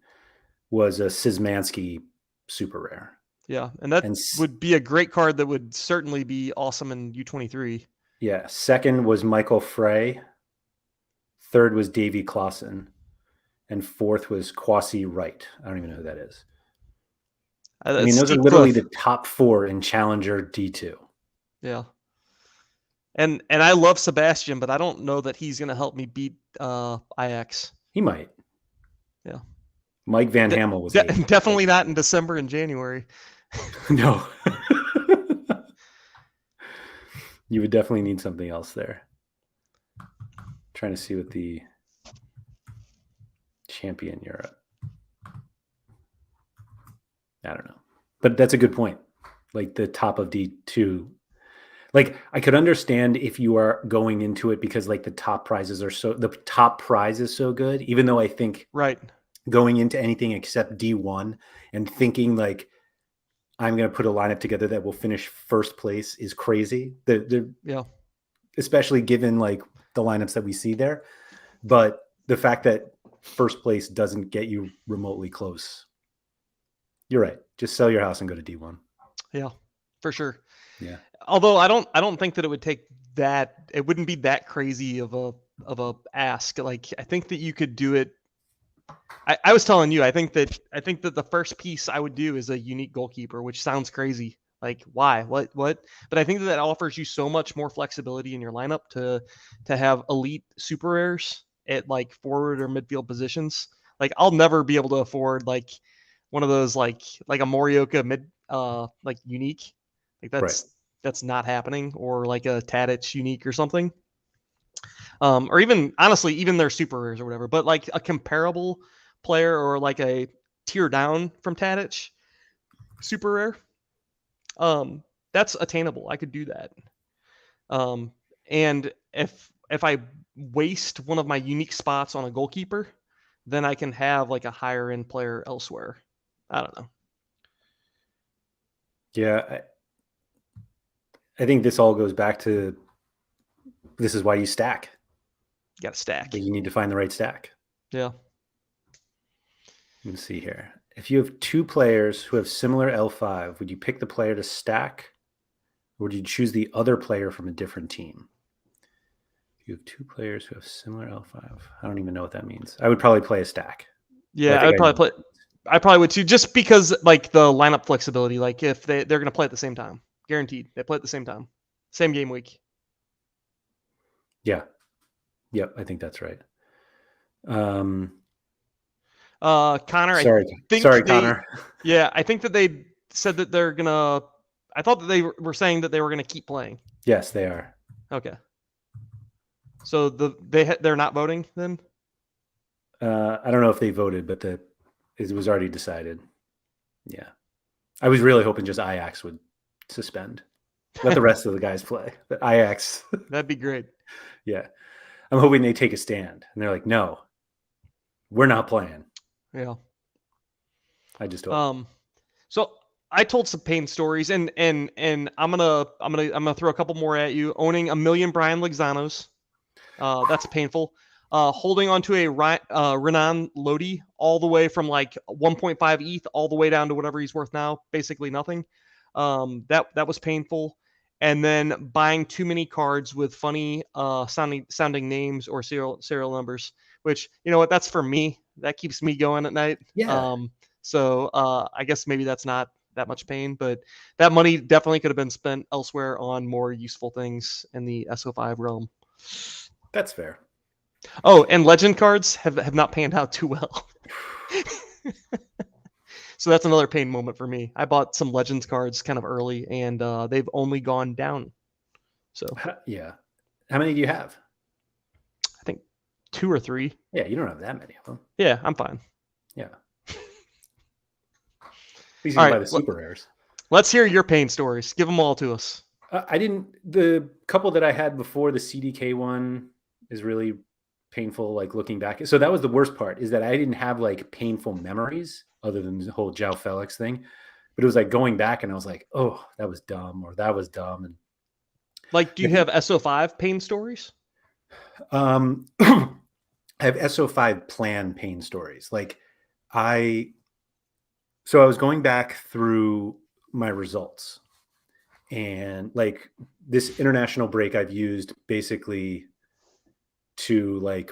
was a Szymanski super rare. Yeah, and that would be a great card that would certainly be awesome in U23. Yeah, second was Michael Frey, third was Davey Clausen, and fourth was Kwasi Wright. I don't even know who that is. I mean, those are literally the top 4 in Challenger D2. Yeah. And I love Sebastian, but I don't know that he's going to help me beat IX. He might. Yeah. Mike Van Hamel was definitely not in December and January. No. You would definitely need something else there. Trying to see what the champion Europe. I don't know. But that's a good point. Like the top of D2. Like I could understand if you are going into it because like the top prize is so good, even though I think right going into anything except D1 and thinking like I'm going to put a lineup together that will finish first place is crazy. Yeah. Especially given like the lineups that we see there. But the fact that first place doesn't get you remotely close. You're right. Just sell your house and go to D1. Yeah, for sure. Yeah. Although I don't think that it would take that. It wouldn't be that crazy of a ask. Like I think that you could do it. I was telling you, I think that the first piece I would do is a unique goalkeeper, which sounds crazy. Like why? What? But I think that offers you so much more flexibility in your lineup to have elite super rares at like forward or midfield positions. Like I'll never be able to afford like one of those like a Morioka mid like unique. Like that's not happening, or like a Tadic unique or something. Or even honestly, even their super rares or whatever, but like a comparable player or like a tier down from Tadic super rare. That's attainable. I could do that. And if I waste one of my unique spots on a goalkeeper, then I can have like a higher end player elsewhere. I don't know. Yeah. I think this all goes back to this is why you stack. You got to stack. You need to find the right stack. Yeah. Let's see here. If you have 2 players who have similar L5, would you pick the player to stack, or would you choose the other player from a different team? If you have 2 players who have similar L5, I don't even know what that means. I would probably play a stack. Yeah, I probably would too, just because like the lineup flexibility. Like if they're going to play at the same time, guaranteed they play at the same time, same game week. Yeah. Yep, I think that's right. Connor. Sorry, Connor. Yeah, I think that they said that they're gonna I thought that they were saying that they were going to keep playing. Yes, they are. Okay. So they're not voting then? I don't know if they voted, but it was already decided. Yeah. I was really hoping just Ajax would suspend. Let the rest of the guys play. But Ajax. That'd be great. Yeah. I'm hoping they take a stand. And they're like, no, we're not playing. Yeah. I just hope. So I told some pain stories, and I'm gonna throw a couple more at you. Owning a million Brian Logzanos, that's painful. Holding onto a Renan Lodi all the way from like 1.5 ETH all the way down to whatever he's worth now, basically nothing. That was painful. And then buying too many cards with funny sounding names or serial numbers, which, you know what, that's for me. That keeps me going at night. Yeah. So I guess maybe that's not that much pain, but that money definitely could have been spent elsewhere on more useful things in the SO5 realm. That's fair. Oh, and legend cards have not panned out too well. So that's another pain moment for me. I bought some legends cards kind of early, and they've only gone down. So yeah. How many do you have? I think 2 or 3. Yeah, you don't have that many of them. Yeah, I'm fine. Yeah. At least you can buy the super rares. Let's hear your pain stories. Give them all to us. The couple that I had before the CDK one is really painful, like looking back. So that was the worst part, is that I didn't have like painful memories other than the whole João Felix thing. But it was like going back and I was like, oh, that was dumb, or that was dumb. And like, do you have SO5 pain stories? I have SO5 plan pain stories. Like so I was going back through my results, and like this international break I've used basically to like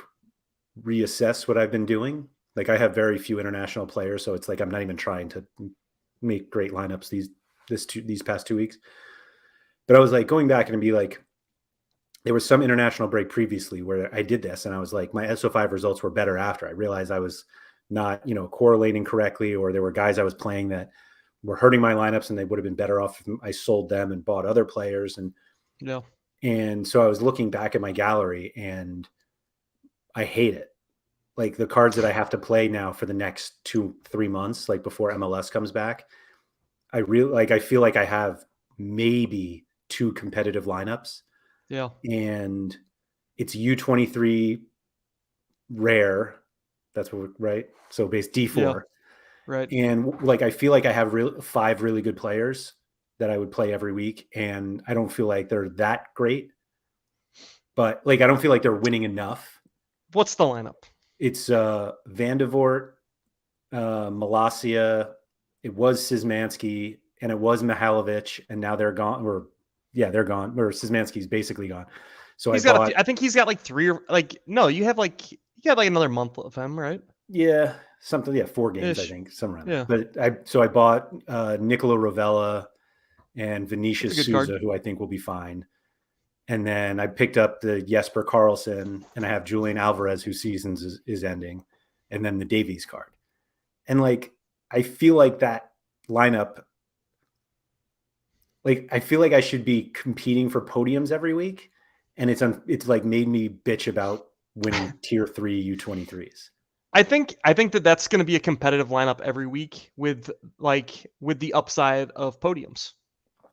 reassess what I've been doing. Like I have very few international players, so it's like I'm not even trying to make great lineups these past 2 weeks. But I was like going back and be like, there was some international break previously where I did this, and I was like, my SO5 results were better after I realized I was not, correlating correctly, or there were guys I was playing that were hurting my lineups, and they would have been better off if I sold them and bought other players. And so I was looking back at my gallery, and I hate it. Like the cards that I have to play now for the next 2-3 months, like before MLS comes back, I feel like I have maybe 2 competitive lineups. Yeah. And it's U23 rare. That's what, right? So base D4. Yeah, right. And like, I feel like I have 5 really good players that I would play every week. And I don't feel like they're that great, but like, I don't feel like they're winning enough. What's the lineup? It's Van de Voort, Malacia. It was Szymanski, and it was Mihailovic, and now they're gone. They're gone. Or Szymanski's basically gone. So I think he's got like 3 or like, no, you have like another month of him, right? Yeah, something. Yeah, 4 games, I think, somewhere around there. But I bought Nicola Rovella and Vinicius Souza, who I think will be fine. And then I picked up the Jesper Karlsson, and I have Julian Alvarez, whose season is ending, and then the Davies card. And like, I feel like that lineup, like I feel like I should be competing for podiums every week, and it's like made me bitch about winning tier 3 U23s. I think that that's going to be a competitive lineup every week with the upside of podiums.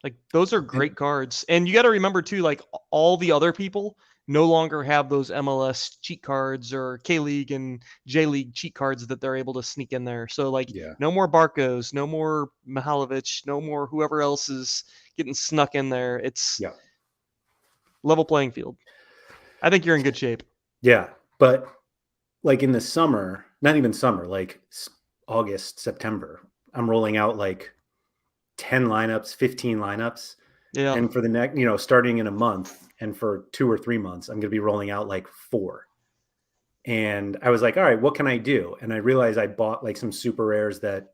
Like those are great cards. And you got to remember too, like all the other people no longer have those MLS cheat cards or K-League and J-League cheat cards that they're able to sneak in there. So like no more Barcos, no more Mihailovic, no more whoever else is getting snuck in there. It's level playing field. I think you're in good shape. Yeah. But like in the summer, not even summer, like August, September, I'm rolling out like 10 lineups, 15 lineups. Yeah. And for the next, starting in a month and for 2 or 3 months, I'm going to be rolling out like 4. And I was like, all right, what can I do? And I realized I bought like some super rares that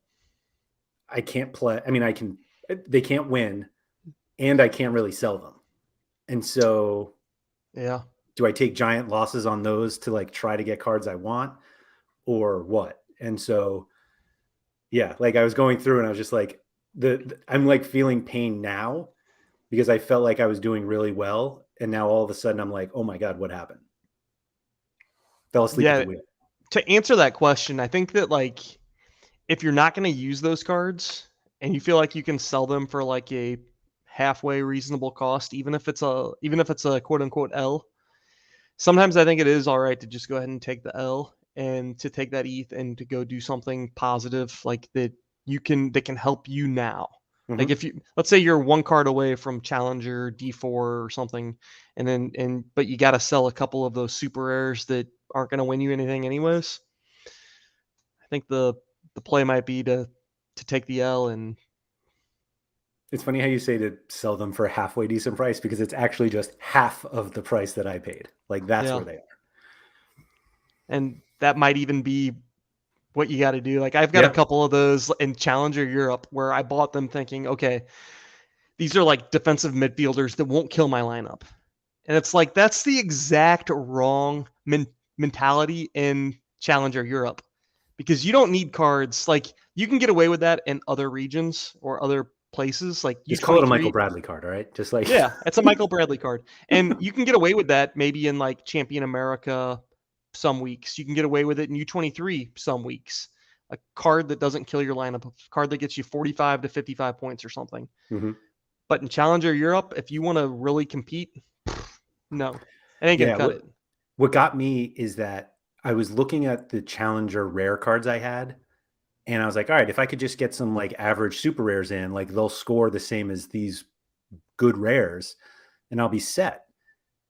I can't play. I mean, they can't win, and I can't really sell them. And so, do I take giant losses on those to like try to get cards I want, or what? And so, like I was going through and I was just like, I'm like feeling pain now because I felt like I was doing really well, and now all of a sudden I'm like, oh my god, what happened? Fell asleep at the Yeah, wheel. to answer that question, I think that like if you're not going to use those cards and you feel like you can sell them for like a halfway reasonable cost, even if it's a quote unquote L, sometimes I think it is all right to just go ahead and take the L and to take that ETH and to go do something positive like that can help you now. Like Mm-hmm. if you let's say you're one card away from Challenger D4 or something, but you got to sell a couple of those super rares that aren't going to win you anything anyways. I think the play might be to take the L and It's funny how you say to sell them for a halfway decent price because it's actually just half of the price that I paid. Like that's yeah, where they are. and that might even be what you got to do. Like I've got a Yeah. couple of those in Challenger Europe where I bought them thinking, okay, these are like defensive midfielders that won't kill my lineup. And it's like that's the exact wrong mentality in Challenger Europe because you don't need cards. Like you can get away with that in other regions or other places like Just call it a Michael U23. Bradley card, all right? Just like Yeah, it's a Michael Bradley card. And you can get away with that maybe in like Champion America some weeks. You can get away with it in U23 some weeks. A card that doesn't kill your lineup, a card that gets you 45 to 55 points or something. Mhm. But in Challenger Europe, if you want to really compete, no, it ain't gonna Yeah, cut it. what got me is that I was looking at the Challenger rare cards I had, and I was like, all right, if I could just get some like average super rares in, like they'll score the same as these good rares, and I'll be set.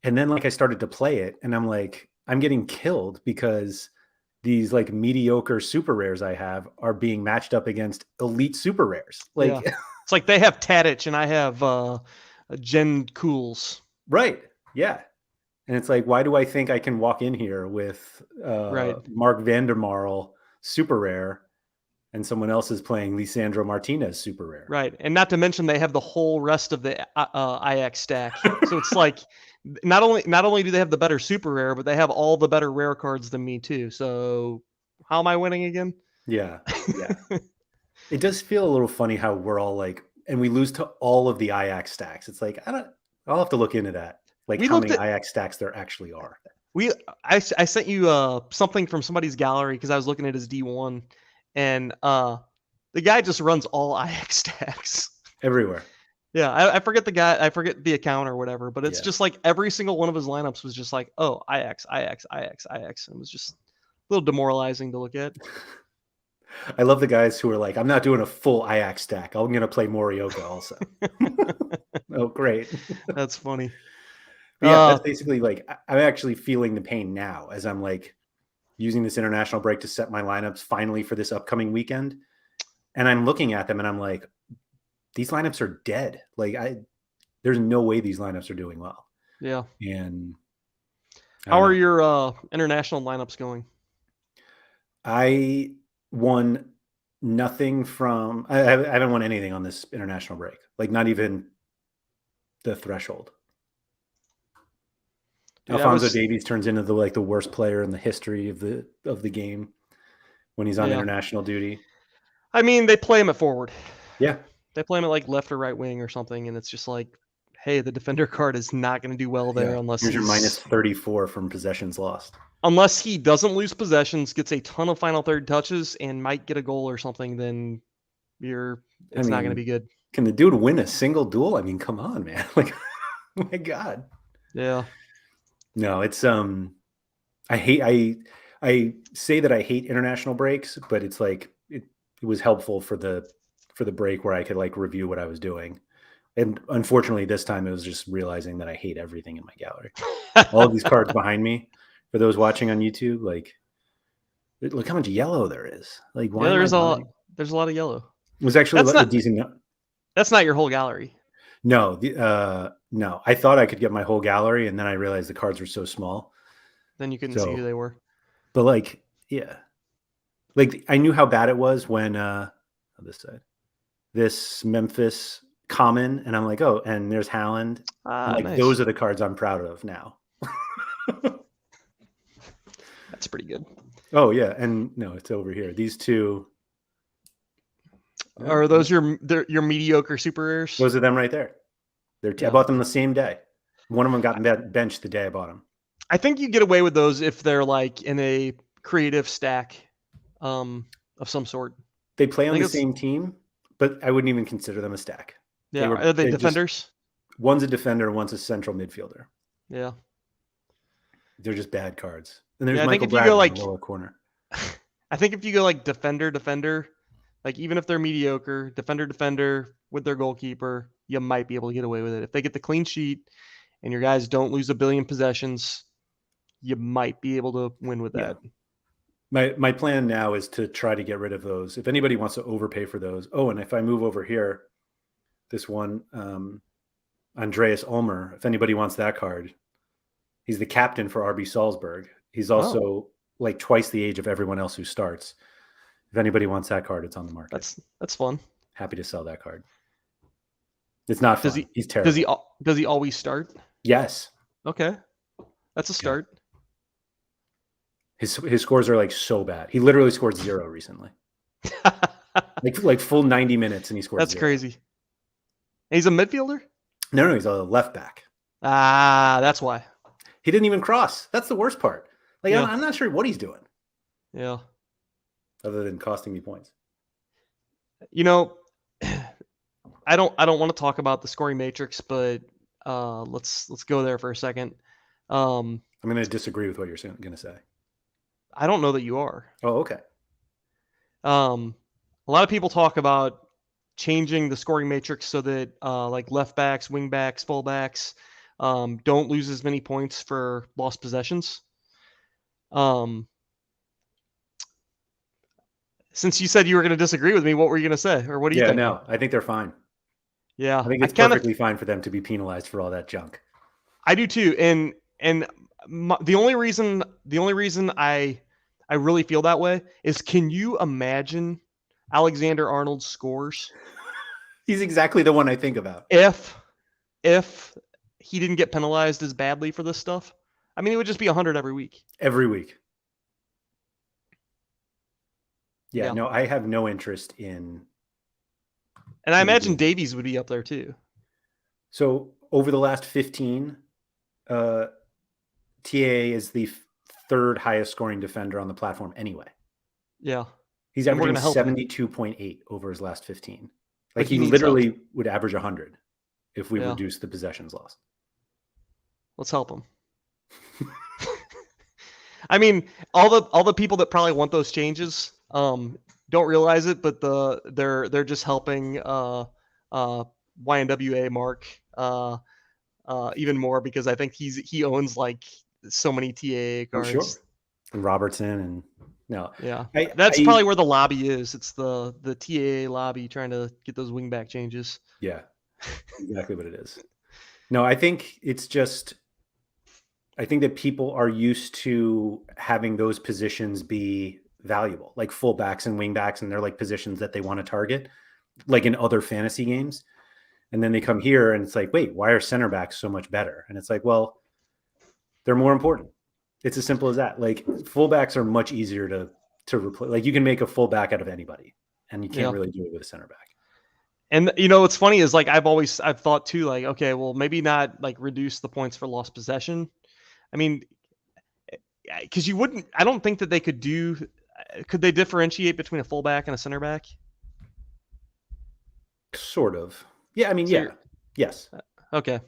And then like I started to play it, and I'm like, I'm getting killed because these like mediocre super rares I have are being matched up against elite super rares. Yeah, Like, it's like they have Tadic and I have Jen Cools. right. Yeah. And it's like, why do I think I can walk in here with Right, Mark Vandermarl super rare and someone else is playing Lisandro Martinez super rare? right, and not to mention they have the whole rest of the IX stack. So it's like not only do they have the better super rare, but they have all the better rare cards than me too. So how am I winning again? Yeah. Yeah. It does feel a little funny how we're all like, and we lose to all of the Ajax stacks. It's like, I'll have to look into that. Like we how looked many at Ajax stacks there actually are. we I sent you something from somebody's gallery because I was looking at his D1, and the guy just runs all IX stacks. Everywhere. Yeah, I forget the guy, I forget the account or whatever, but it's Yeah. just like every single one of his lineups was just like, oh, IX, IX, IX, IX, and it was just a little demoralizing to look at. I love the guys who are like, I'm not doing a full Ajax stack. I'm going to play Morioka also. Oh, great. That's funny. But yeah, that's basically like I'm actually feeling the pain now as I'm like using this international break to set my lineups finally for this upcoming weekend. And I'm looking at them and I'm like, these lineups are dead. Like there's no way these lineups are doing well. Yeah. And I How don't are know. your international lineups going? I won nothing from I haven't won anything on this international break. Like not even the threshold. Dude, I Alfonso was Davies turns into the worst player in the history of the game when he's on yeah. international duty. I mean, they play him at forward. Yeah. They play him at like left or right wing or something, and it's just like, hey, the defender card is not going to do well there Yeah. Here's your minus 34 from possessions lost. unless he doesn't lose possessions, gets a ton of final third touches, and might get a goal or something. Then I it's not going to mean, be good. can the dude win a single duel? I mean, come on, man. Like, oh my God. Yeah, No, it's I say that I hate international breaks, but it's like it was helpful for the break where I could like review what I was doing. And unfortunately, this time it was just realizing that I hate everything in my gallery. All of these cards behind me, for those watching on YouTube, like look how much yellow there is. Like, yeah. why am I buying? There's a lot of yellow. It was actually That's a not decent. that's not your whole gallery. No, no. I thought I could get my whole gallery, and then I realized the cards were so small. Then you couldn't see who So, they were. but like, yeah, like I knew how bad it was when on this side, this Memphis common, and I'm like, oh, and there's Haaland, and like those Nice. are the cards I'm proud of now. That's pretty good. Oh yeah, and no, it's over here. These two Are those your mediocre super rares? Those are them right there. I Yeah. bought them the same day. One of them got benched the day I bought them. I think you get away with those if they're like in a creative stack of some sort. They play I on think the it's same team, but I wouldn't even consider them a stack. yeah. Are they just defenders? one's a defender, one's a central midfielder. Yeah. They're just bad cards. And there's Yeah, I think Michael if you go Bradley in like the lower corner. I think if you go like defender, like even if they're mediocre, defender with their goalkeeper, you might be able to get away with it. If they get the clean sheet and your guys don't lose a billion possessions, you might be able to win with that. My plan now is to try to get rid of those. If anybody wants to overpay for those. Oh, and if I move over here, this one, Andreas Ulmer, if anybody wants that card, he's the captain for RB Salzburg. He's also like twice the age of everyone else who starts. If anybody wants that card, it's on the market. That's fun. Happy to sell that card. It's not fun. He's terrible. Does he always start? Yes. Okay. That's a start. Yeah. His scores are like so bad. He literally scored 0 recently. like full 90 minutes and he scored. That's 0. crazy. He's a midfielder? No, he's a left back. That's why. He didn't even cross. That's the worst part. Like Yeah. I'm not sure what he's doing. Yeah. Other than costing me points. You know, I don't want to talk about the scoring matrix, but let's go there for a second. I'm going to disagree with what you're going to say. I don't know that you are. Oh, okay. A lot of people talk about changing the scoring matrix so that like left backs, wing backs, full backs don't lose as many points for lost possessions. Since you said you were going to disagree with me, what were you going to say? Or what do you think? No, I think they're fine. Yeah. I think it's perfectly fine for them to be penalized for all that junk. I do too. And the only reason I really feel that way is, can you imagine Alexander Arnold's scores? He's exactly the one I think about. If he didn't get penalized as badly for this stuff, I mean, it would just be 100 every week. Every week. Yeah, no, I have no interest in. And I imagine Davies would be up there too. So over the last 15, TA is the third highest scoring defender on the platform anyway. Yeah. He's averaging 72.8 over his last 15. Like he literally would average 100 if we reduce the possessions lost. Let's help him. I mean, all the people that probably want those changes don't realize it, but they're just helping YNWA Mark even more, because I think he owns like so many TAA cards. Sure. And Robertson and that's probably where the lobby is. It's the TAA lobby trying to get those wingback changes. Yeah, exactly what it is. No, I think it's just. I think that people are used to having those positions be valuable, like fullbacks and wingbacks, and they're like positions that they want to target, like in other fantasy games. And then they come here and it's like, wait, why are center backs so much better? And it's like, well, they're more important. It's as simple as that. Like fullbacks are much easier to replace. Like you can make a fullback out of anybody, and you can't really do it with a center back. And what's funny is like I've thought too, like, okay, well, maybe not like reduce the points for lost possession. I mean, because I don't think that they could they differentiate between a fullback and a center back? Sort of. Yeah, I mean, yes. Okay.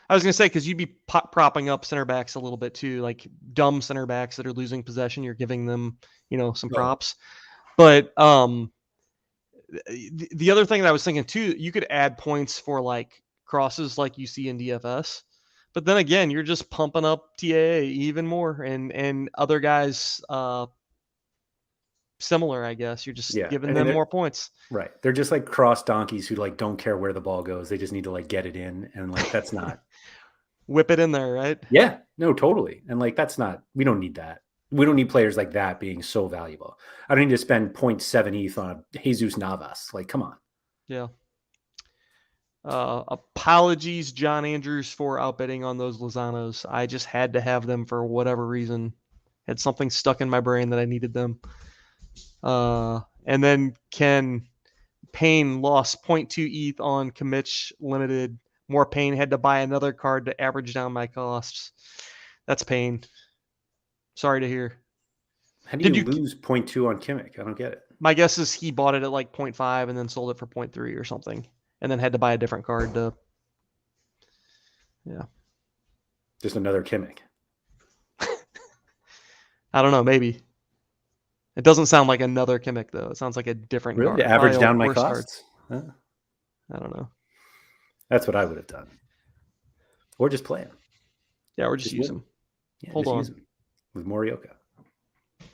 I was going to say, because you'd be propping up center backs a little bit too, like dumb center backs that are losing possession. You're giving them, some props. But the other thing that I was thinking too, you could add points for like crosses like you see in DFS. But then again, you're just pumping up TAA even more, and other guys similar, I guess. You're just giving them more points. Right. They're just like cross donkeys who like don't care where the ball goes. They just need to like get it in, and like that's not whip it in there, right? Yeah. No, totally. And like that's not. We don't need that. We don't need players like that being so valuable. I don't need to spend 0.7 ETH on Jesus Navas. Like, come on. Yeah. Apologies, John Andrews, for outbidding on those Lozanos. I just had to have them for whatever reason. Had something stuck in my brain that I needed them. And then Ken Payne lost 0.2 ETH on Kimmich Limited. More Payne had to buy another card to average down my costs. That's pain. Sorry to hear. How do you lose 0.2 on Kimmich? I don't get it. My guess is he bought it at like 0.5 and then sold it for 0.3 or something, and then had to buy a different card to. Yeah. Just another Kimmich. I don't know. Maybe. It doesn't sound like another Kimmich though. It sounds like a different Really? card. To average Probably a down my worse card. costs? Huh? I don't know. That's what I would have done. Or just play him. Yeah, or just use win. him. Yeah, Hold just on. use him with Morioka.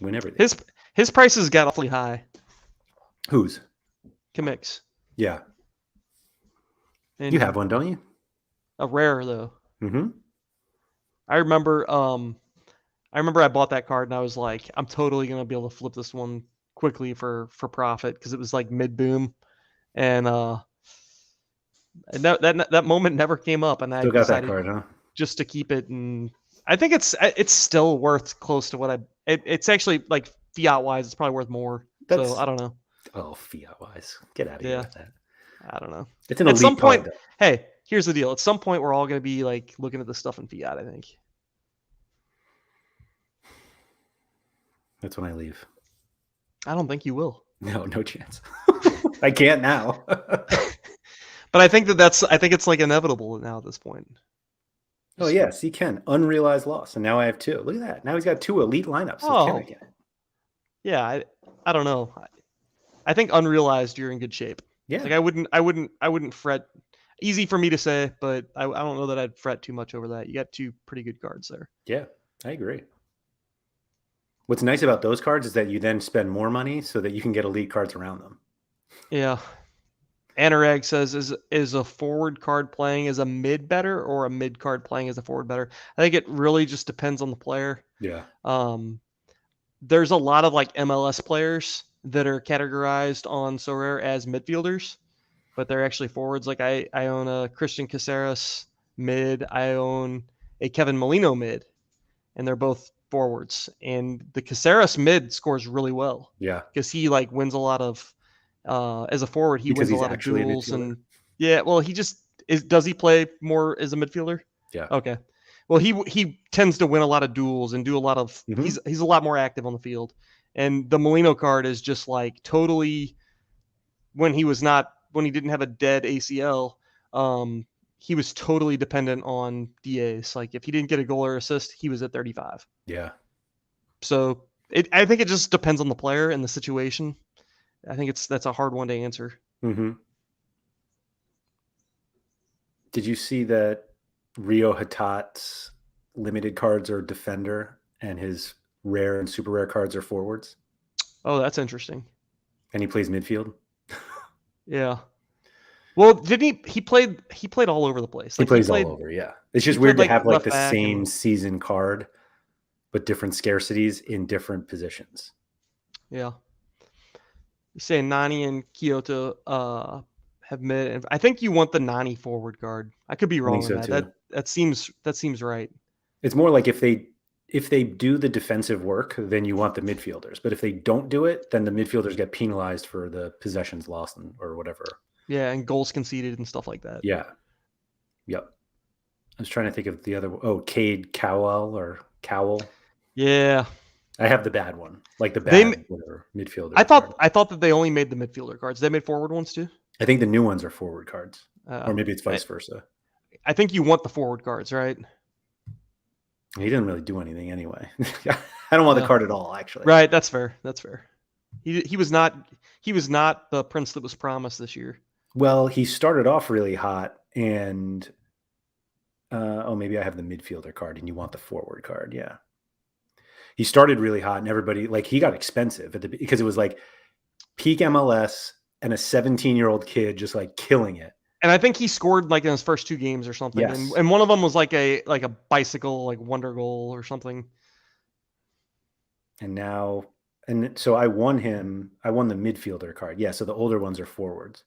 Win everything. His prices got awfully high. Whose? Kimmich's. Yeah. And you have one, don't you? A rare though. Mm-hmm. I remember I bought that card and I was like, I'm totally gonna be able to flip this one quickly for profit because it was like mid boom, and that moment never came up, and Still I got decided that card, huh? just to keep it, and I think it's still worth close to what it's actually like fiat wise, it's probably worth more. So I don't know. Oh, fiat wise, get out of here with that. I don't know. It's an At elite some point, card, though. hey, here's the deal. At some point, we're all going to be like looking at this stuff in fiat. I think. That's when I leave. I don't think you will. No chance. I can't now. But I think it's like inevitable now at this point. Oh yes, he can. Unrealized loss, and now I have two. Look at that. Now he's got two elite lineups. Oh, yeah. I don't know. I think unrealized, you're in good shape. Yeah. Like I wouldn't fret. Easy for me to say, but I don't know that I'd fret too much over that. You got two pretty good cards there. Yeah, I agree. What's nice about those cards is that you then spend more money so that you can get elite cards around them. Yeah. Anurag says, is a forward card playing as a mid better or a mid card playing as a forward better? I think it really just depends on the player. Yeah. There's a lot of like MLS players that are categorized on Sorare as midfielders, but they're actually forwards. Like I own a Christian Caceres mid. I own a Kevin Molino mid, and they're both forwards. And the Caceres mid scores really well. Yeah. Because he like wins a lot of as a forward, he wins a lot of duels, and well, he just does he play more as a midfielder? Yeah. Okay. Well, he tends to win a lot of duels and do a lot of he's a lot more active on the field. And the Molino card is just like totally when he didn't have a dead ACL, he was totally dependent on DAs. Like if he didn't get a goal or assist, he was at 35. Yeah. So I think it just depends on the player and the situation. I think that's a hard one to answer. Mm-hmm. Did you see that Rio Hatat's limited cards are defender and his rare and super rare cards are forwards? Oh, that's interesting. And he plays midfield? Yeah. Well, didn't he played all over the place. Like, he plays all over, yeah. It's just weird to have like the same season card, but different scarcities in different positions. Yeah. You say Nani and Kyoto have mid, and I think you want the Nani forward card. I could be wrong on that. That seems right. It's more like if they do the defensive work, then you want the midfielders. But if they don't do it, then the midfielders get penalized for the possessions lost or whatever. Yeah, and goals conceded and stuff like that. Yeah. Yep. I was trying to think of the other. Oh, Cade Cowell or Cowell. Yeah. I have the bad one, like the bad midfielder. I thought that they only made the midfielder cards. They made forward ones too. I think the new ones are forward cards, or maybe it's vice versa. I think you want the forward cards, right? He didn't really do anything anyway. I don't want the card at all, actually. Right, that's fair. That's fair. He was not the prince that was promised this year. Well, he started off really hot, and maybe I have the midfielder card, and you want the forward card, yeah. He started really hot, and everybody he got expensive because it was like peak MLS and a 17-year-old kid just like killing it. And I think he scored like in his first two games or something. Yes. And one of them was like a bicycle wonder goal or something. And so I won the midfielder card. Yeah, so the older ones are forwards.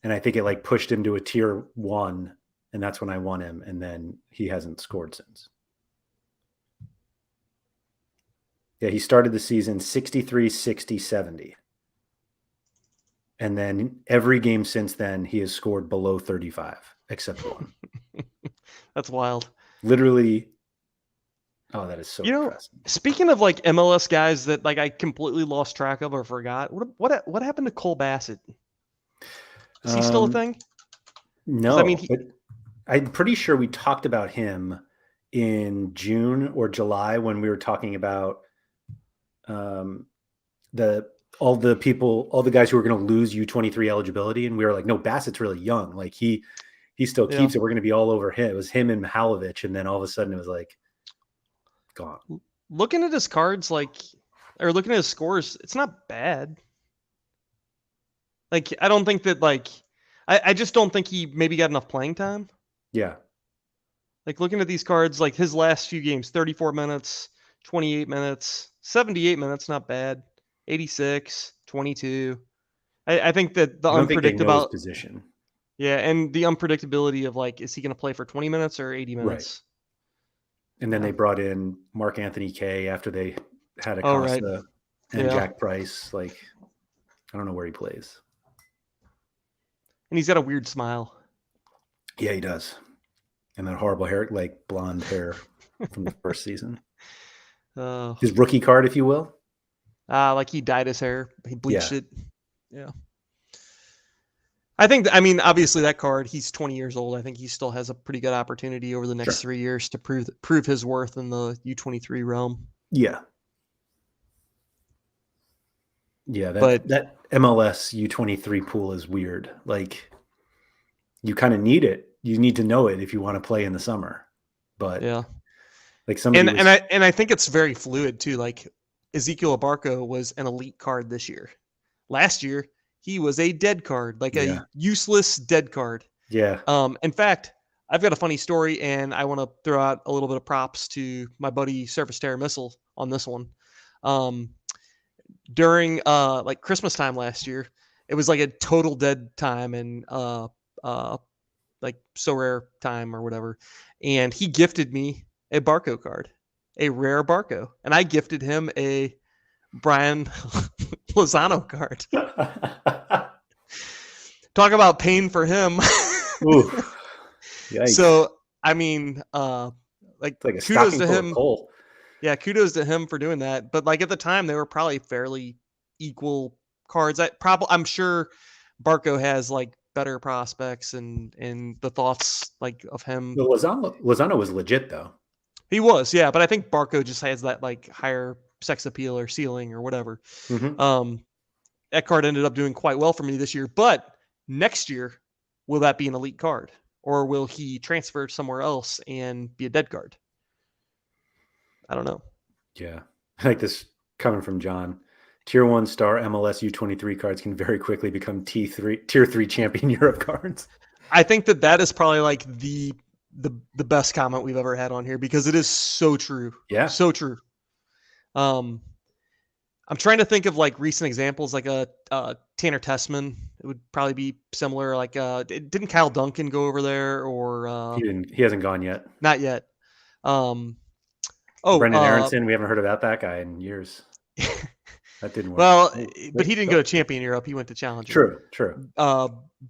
And I think it pushed him to a tier 1, and that's when I won him, and then he hasn't scored since. Yeah, he started the season 63, 60, 70. And then every game since then, he has scored below 35, except one. That's wild. Literally. Oh, that is so depressing. Speaking of like MLS guys that like I completely lost track of or forgot, what happened to Cole Bassett? Is he still a thing? I mean, No, but I'm pretty sure we talked about him in June or July when we were talking about all the guys who were going to lose U23 eligibility, and we were like, no, Bassett's really young, like he still keeps it. We're going to be all over him. It was him and Mihalovic, and then all of a sudden it was like gone. Looking at his cards, or looking at his scores, it's not bad. Like I don't think that I just don't think he maybe got enough playing time. Yeah. Like looking at these cards, like his last few games, 34 minutes, 28 minutes, 78 minutes, not bad. 86, 22. I think that the unpredictable position. Yeah, and the unpredictability of like, is he going to play for 20 minutes or 80 minutes? Right. And then they brought in Mark Anthony Kaye after they had Acosta and Jack Price. Like, I don't know where he plays. And he's got a weird smile. Yeah, he does. And that horrible hair, like blonde hair from the first season. His rookie card, if you will. Like he dyed his hair. He bleached it. Yeah. I mean, obviously that card, he's 20 years old. I think he still has a pretty good opportunity over the next 3 years to prove his worth in the U23 realm. Yeah. Yeah, that MLS U23 pool is weird. Like, you kind of need it. You need to know it if you want to play in the summer. But like somebody and I think it's very fluid too. Like Ezekiel Abarco was an elite card this year. Last year, he was a dead card, like a useless dead card. Yeah. In fact, I've got a funny story, and I want to throw out a little bit of props to my buddy Surface Terror Missile on this one. During like Christmas time last year, it was like a total dead time and like Sorare time or whatever, and he gifted me a Barco card, a rare Barco, and I gifted him a Brian Lozano card. Talk about pain for him. So I mean, like kudos to him. Yeah, kudos to him for doing that. But like at the time, they were probably fairly equal cards. I'm sure Barco has like better prospects and the thoughts like of him. Lozano was legit though. He was, yeah, but I think Barco just has that like higher sex appeal or ceiling or whatever. Mm-hmm. That card ended up doing quite well for me this year. But next year, will that be an elite card, or will he transfer somewhere else and be a dead card? I don't know. Yeah, I like this coming from John. Tier 1 star MLS U23 cards can very quickly become Tier 3 champion Europe cards. I think that is probably like the best comment we've ever had on here, because it is so true. Yeah. So true. I'm trying to think of like recent examples, like a Tanner Tessman. It would probably be similar. Like, didn't Kyle Duncan go over there, or he hasn't gone yet. Not yet. Brendan Aronson, we haven't heard about that guy in years. That didn't work. Well, but he didn't go to Champion Europe. He went to Challenger. True.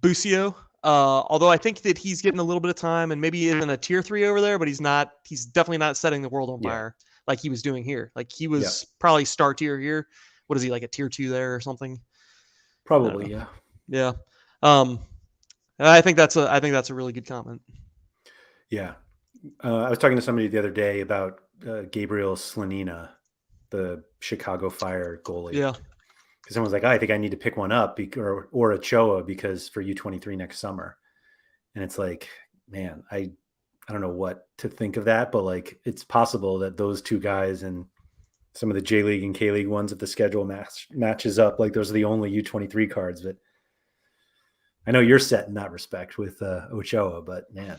Busio, although I think that he's getting a little bit of time, and maybe he isn't a tier 3 over there, but he's definitely not setting the world on fire like he was doing here. Like he was probably star tier here. What is he, like a tier 2 there or something? Probably, yeah. Yeah. I think that's a really good comment. Yeah. I was talking to somebody the other day about Gabriel Slonina, the Chicago Fire goalie. Yeah. Because someone's like, I think I need to pick one up, or Ochoa, because for U23 next summer. And it's like, man, I don't know what to think of that, but like it's possible that those two guys and some of the J League and K League ones, if the schedule matches up, like those are the only U23 cards. But I know you're set in that respect with Ochoa, but man.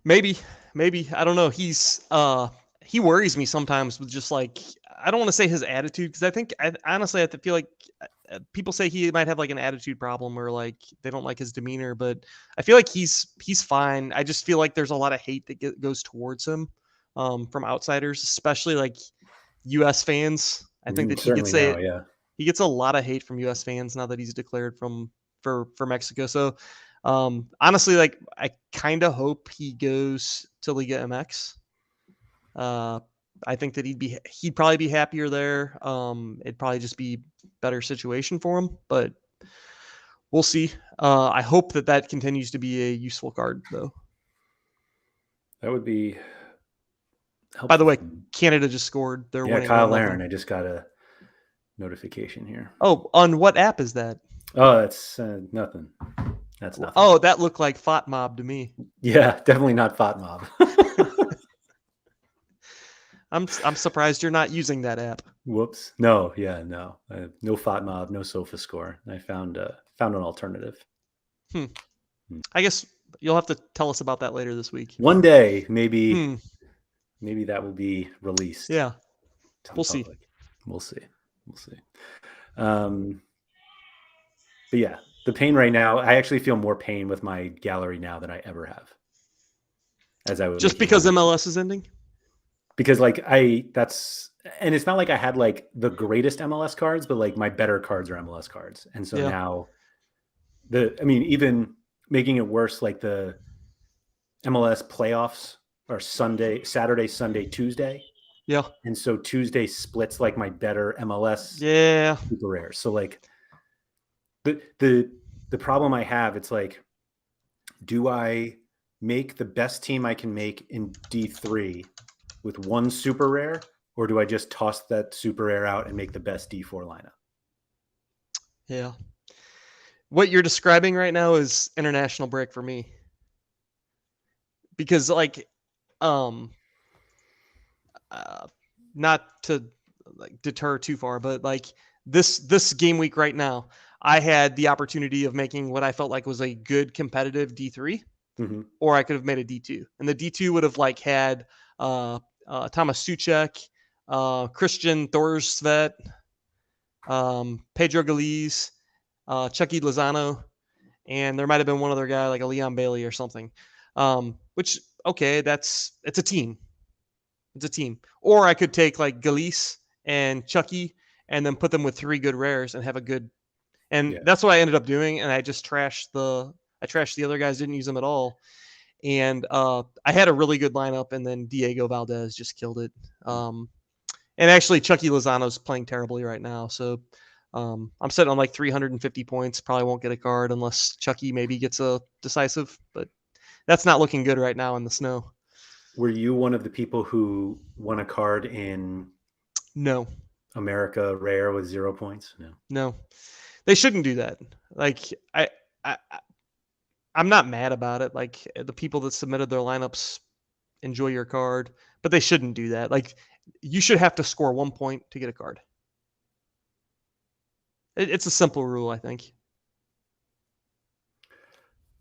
Maybe. I don't know. He worries me sometimes with just like, I don't want to say his attitude, because honestly, I feel like people say he might have like an attitude problem, or like they don't like his demeanor, but I feel like he's fine. I just feel like there's a lot of hate that goes towards him from outsiders, especially like U.S. fans. I think that he could say He gets a lot of hate from U.S. fans now that he's declared for Mexico. So honestly, like I kind of hope he goes to Liga MX. I think that he'd probably be happier there. It'd probably just be better situation for him, but we'll see. I hope that continues to be a useful card, though. That would be helpful. By the way, Canada just scored. They're winning. Kyle Laird. I just got a notification here. Oh, on what app is that? Oh, that's nothing. That's nothing. Oh, that looked like Fot Mob to me. Yeah, definitely not Fot Mob. I'm surprised you're not using that app. Whoops. No. Yeah. No. No Fot Mob. No SofaScore. I found an alternative. I guess you'll have to tell us about that later this week. One day, maybe that will be released. Yeah. We'll see. We'll see. But yeah, the pain right now, I actually feel more pain with my gallery now than I ever have. As I would just because MLS is ending? Because and it's not like I had like the greatest MLS cards, but like my better cards are MLS cards. And so now even making it worse, like the MLS playoffs are Saturday, Sunday, Tuesday. Yeah. And so Tuesday splits like my better MLS super rare. So like the problem I have, it's like, do I make the best team I can make in D3 with one super rare, or do I just toss that super rare out and make the best D4 lineup? Yeah. What you're describing right now is international break for me. Because like, not to like deter too far, but like this game week right now, I had the opportunity of making what I felt like was a good competitive D3, or I could have made a D2, and the D2 would have like had Thomas Suchek, Christian Thorsvet, Pedro Galiz, Chucky Lozano, and there might have been one other guy like a Leon Bailey or something. Which it's a team. It's a team. Or I could take like Galiz and Chucky and then put them with 3 good rares and have a good. And that's what I ended up doing. And I just trashed the other guys, didn't use them at all. And I had a really good lineup, and then Diego Valdez just killed it. And actually, Chucky Lozano's playing terribly right now. So I'm sitting on like 350 points. Probably won't get a card unless Chucky maybe gets a decisive. But that's not looking good right now in the snow. Were you one of the people who won a card in America Rare with 0 points? No. They shouldn't do that. Like I'm not mad about it. Like the people that submitted their lineups, enjoy your card, but they shouldn't do that. Like you should have to score 1 point to get a card. It's a simple rule, I think.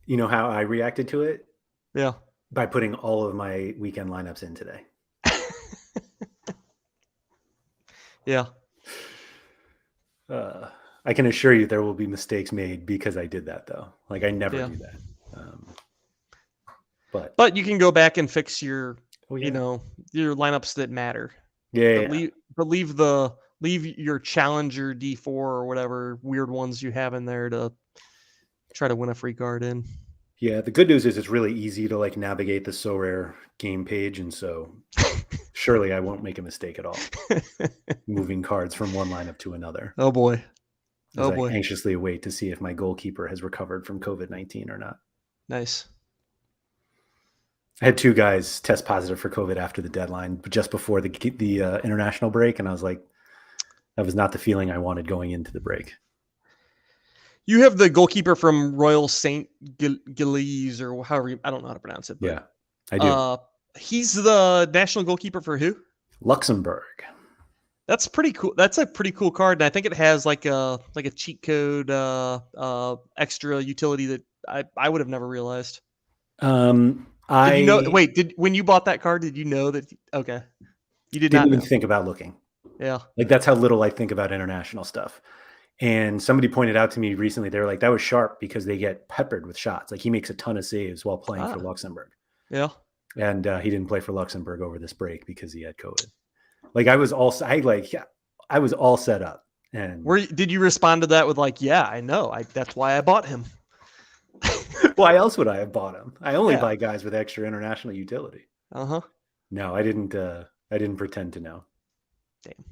You know how I reacted to it? Yeah. By putting all of my weekend lineups in today. Yeah. I can assure you there will be mistakes made because I did that, though. Like I never do that. But you can go back and fix your, your lineups that matter. Yeah. But leave your challenger D4 or whatever weird ones you have in there to try to win a free card in. Yeah, the good news is it's really easy to like navigate the Sorare game page, and so surely I won't make a mistake at all moving cards from one lineup to another. Oh boy. I anxiously await to see if my goalkeeper has recovered from COVID-19 or not. Nice. I had 2 guys test positive for COVID after the deadline, just before the international break, and I was like, that was not the feeling I wanted going into the break. You have the goalkeeper from Royal St. Gilles, or however I don't know how to pronounce it. But, yeah, I do. He's the national goalkeeper for who? Luxembourg. That's pretty cool. That's a pretty cool card, and I think it has like a cheat code, extra utility that I would have never realized. When you bought that card, did you know that? Okay, you didn't even think about looking. Yeah, like that's how little I think about international stuff. And somebody pointed out to me recently, they were like, that was sharp because they get peppered with shots. Like he makes a ton of saves while playing for Luxembourg. Yeah. And he didn't play for Luxembourg over this break because he had COVID. Like I was all set up. And did you respond to that with like, yeah, I know. That's why I bought him. why else would I have bought him? I only Yeah. buy guys with extra international utility. Uh-huh. No, I didn't pretend to know. Damn.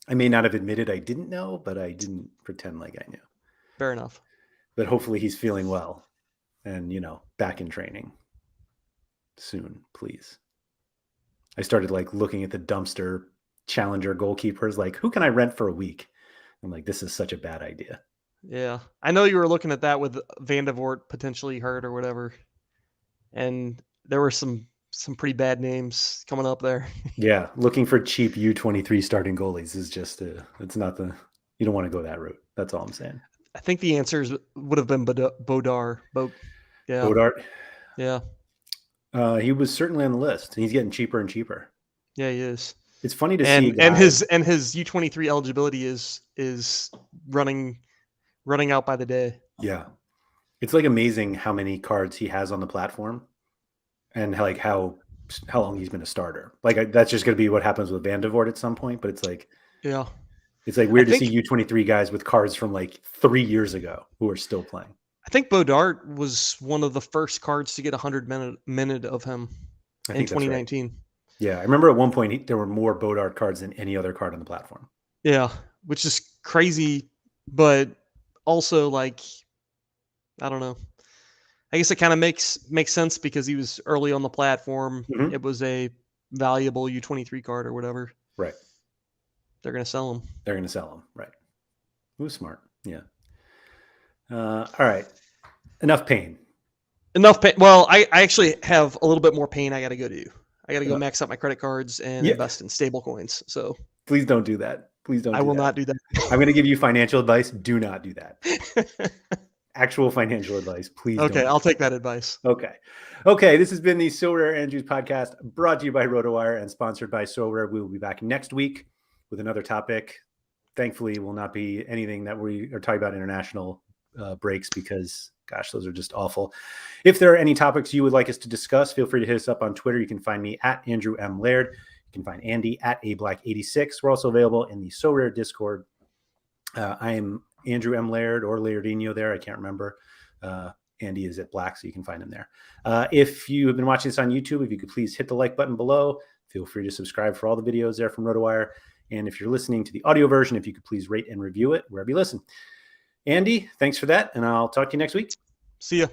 I may not have admitted I didn't know, but I didn't pretend like I knew. Fair enough. But hopefully he's feeling well and, back in training soon, please. I started like looking at the dumpster challenger goalkeepers, like, who can I rent for a week? I'm like, this is such a bad idea. Yeah. I know you were looking at that with Van de Voort potentially hurt or whatever. And there were some pretty bad names coming up there. Yeah, looking for cheap U23 starting goalies is just it's not you don't want to go that route. That's all I'm saying. I think the answers would have been Bodar. Yeah. Bodart. Yeah. He was certainly on the list. He's getting cheaper and cheaper. Yeah, he is. It's funny to see and his U23 eligibility is running out by the day. Yeah. It's like amazing how many cards he has on the platform and like how long he's been a starter. Like that's just going to be what happens with Van de Voort at some point, but it's like yeah. It's like weird to see U23 guys with cards from like 3 years ago who are still playing. I think Bodart was one of the first cards to get 100 minute of him in 2019. Right. Yeah, I remember at one point there were more Bodart cards than any other card on the platform. Yeah, which is crazy, but also like, I don't know. I guess it kind of makes sense because he was early on the platform. Mm-hmm. It was a valuable U23 card or whatever. Right. They're going to sell him. They're going to sell him. Right. Who's smart? Yeah. All right. Enough pain. Well, I actually have a little bit more pain I got to go do. I got to go max out my credit cards and invest in stable coins. So please don't do that. Please don't. I will not do that. I'm going to give you financial advice. Do not do that. Actual financial advice, please. Okay, I'll take that advice. Okay. This has been the SorareAndrews podcast, brought to you by RotoWire and sponsored by Sorare. We will be back next week with another topic. Thankfully, will not be anything that we are talking about international breaks because, gosh, those are just awful. If there are any topics you would like us to discuss, feel free to hit us up on Twitter. You can find me at Andrew M. Laird. You can find Andy at ablack86. We're also available in the Sorare Discord. I am Andrew M. Laird or Lairdinho there. I can't remember. Andy is at Black, so you can find him there. If you have been watching this on YouTube, if you could please hit the like button below. Feel free to subscribe for all the videos there from RotoWire. And if you're listening to the audio version, if you could please rate and review it wherever you listen. Andy, thanks for that, and I'll talk to you next week. See ya.